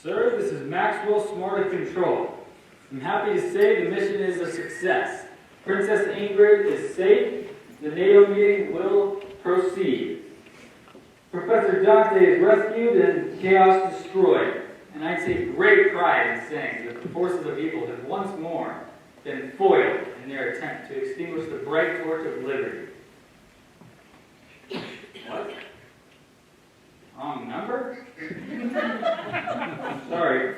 Sir, this is Maxwell Smart at Control. I'm happy to say the mission is a success. Princess Ingrid is safe. The NATO meeting will proceed. Professor Dante is rescued and chaos destroyed. And I take great pride in saying that the forces of evil have once more been foiled in their attempt to extinguish the bright torch of liberty. What? Wrong number? Sorry.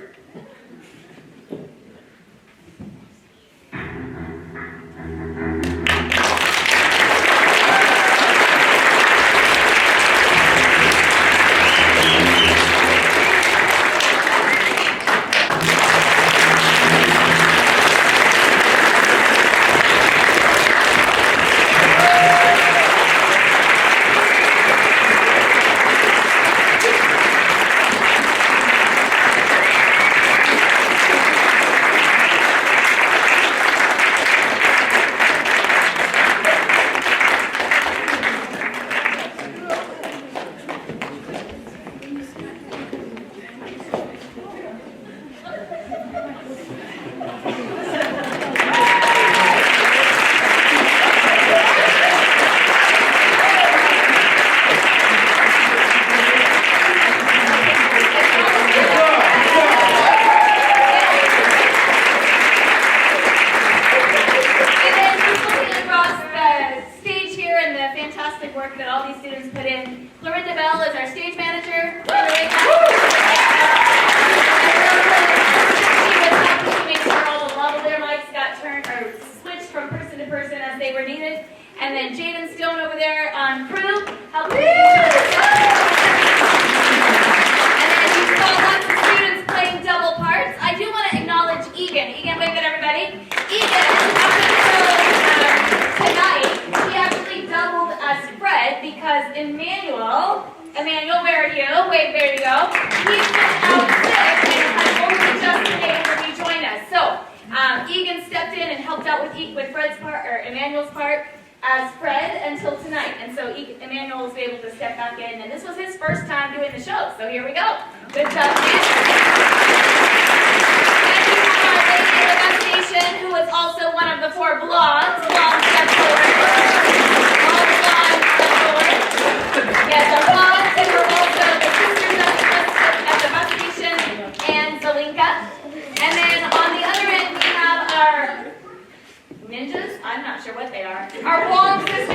Ninja I'm not sure what they are. Our warm sister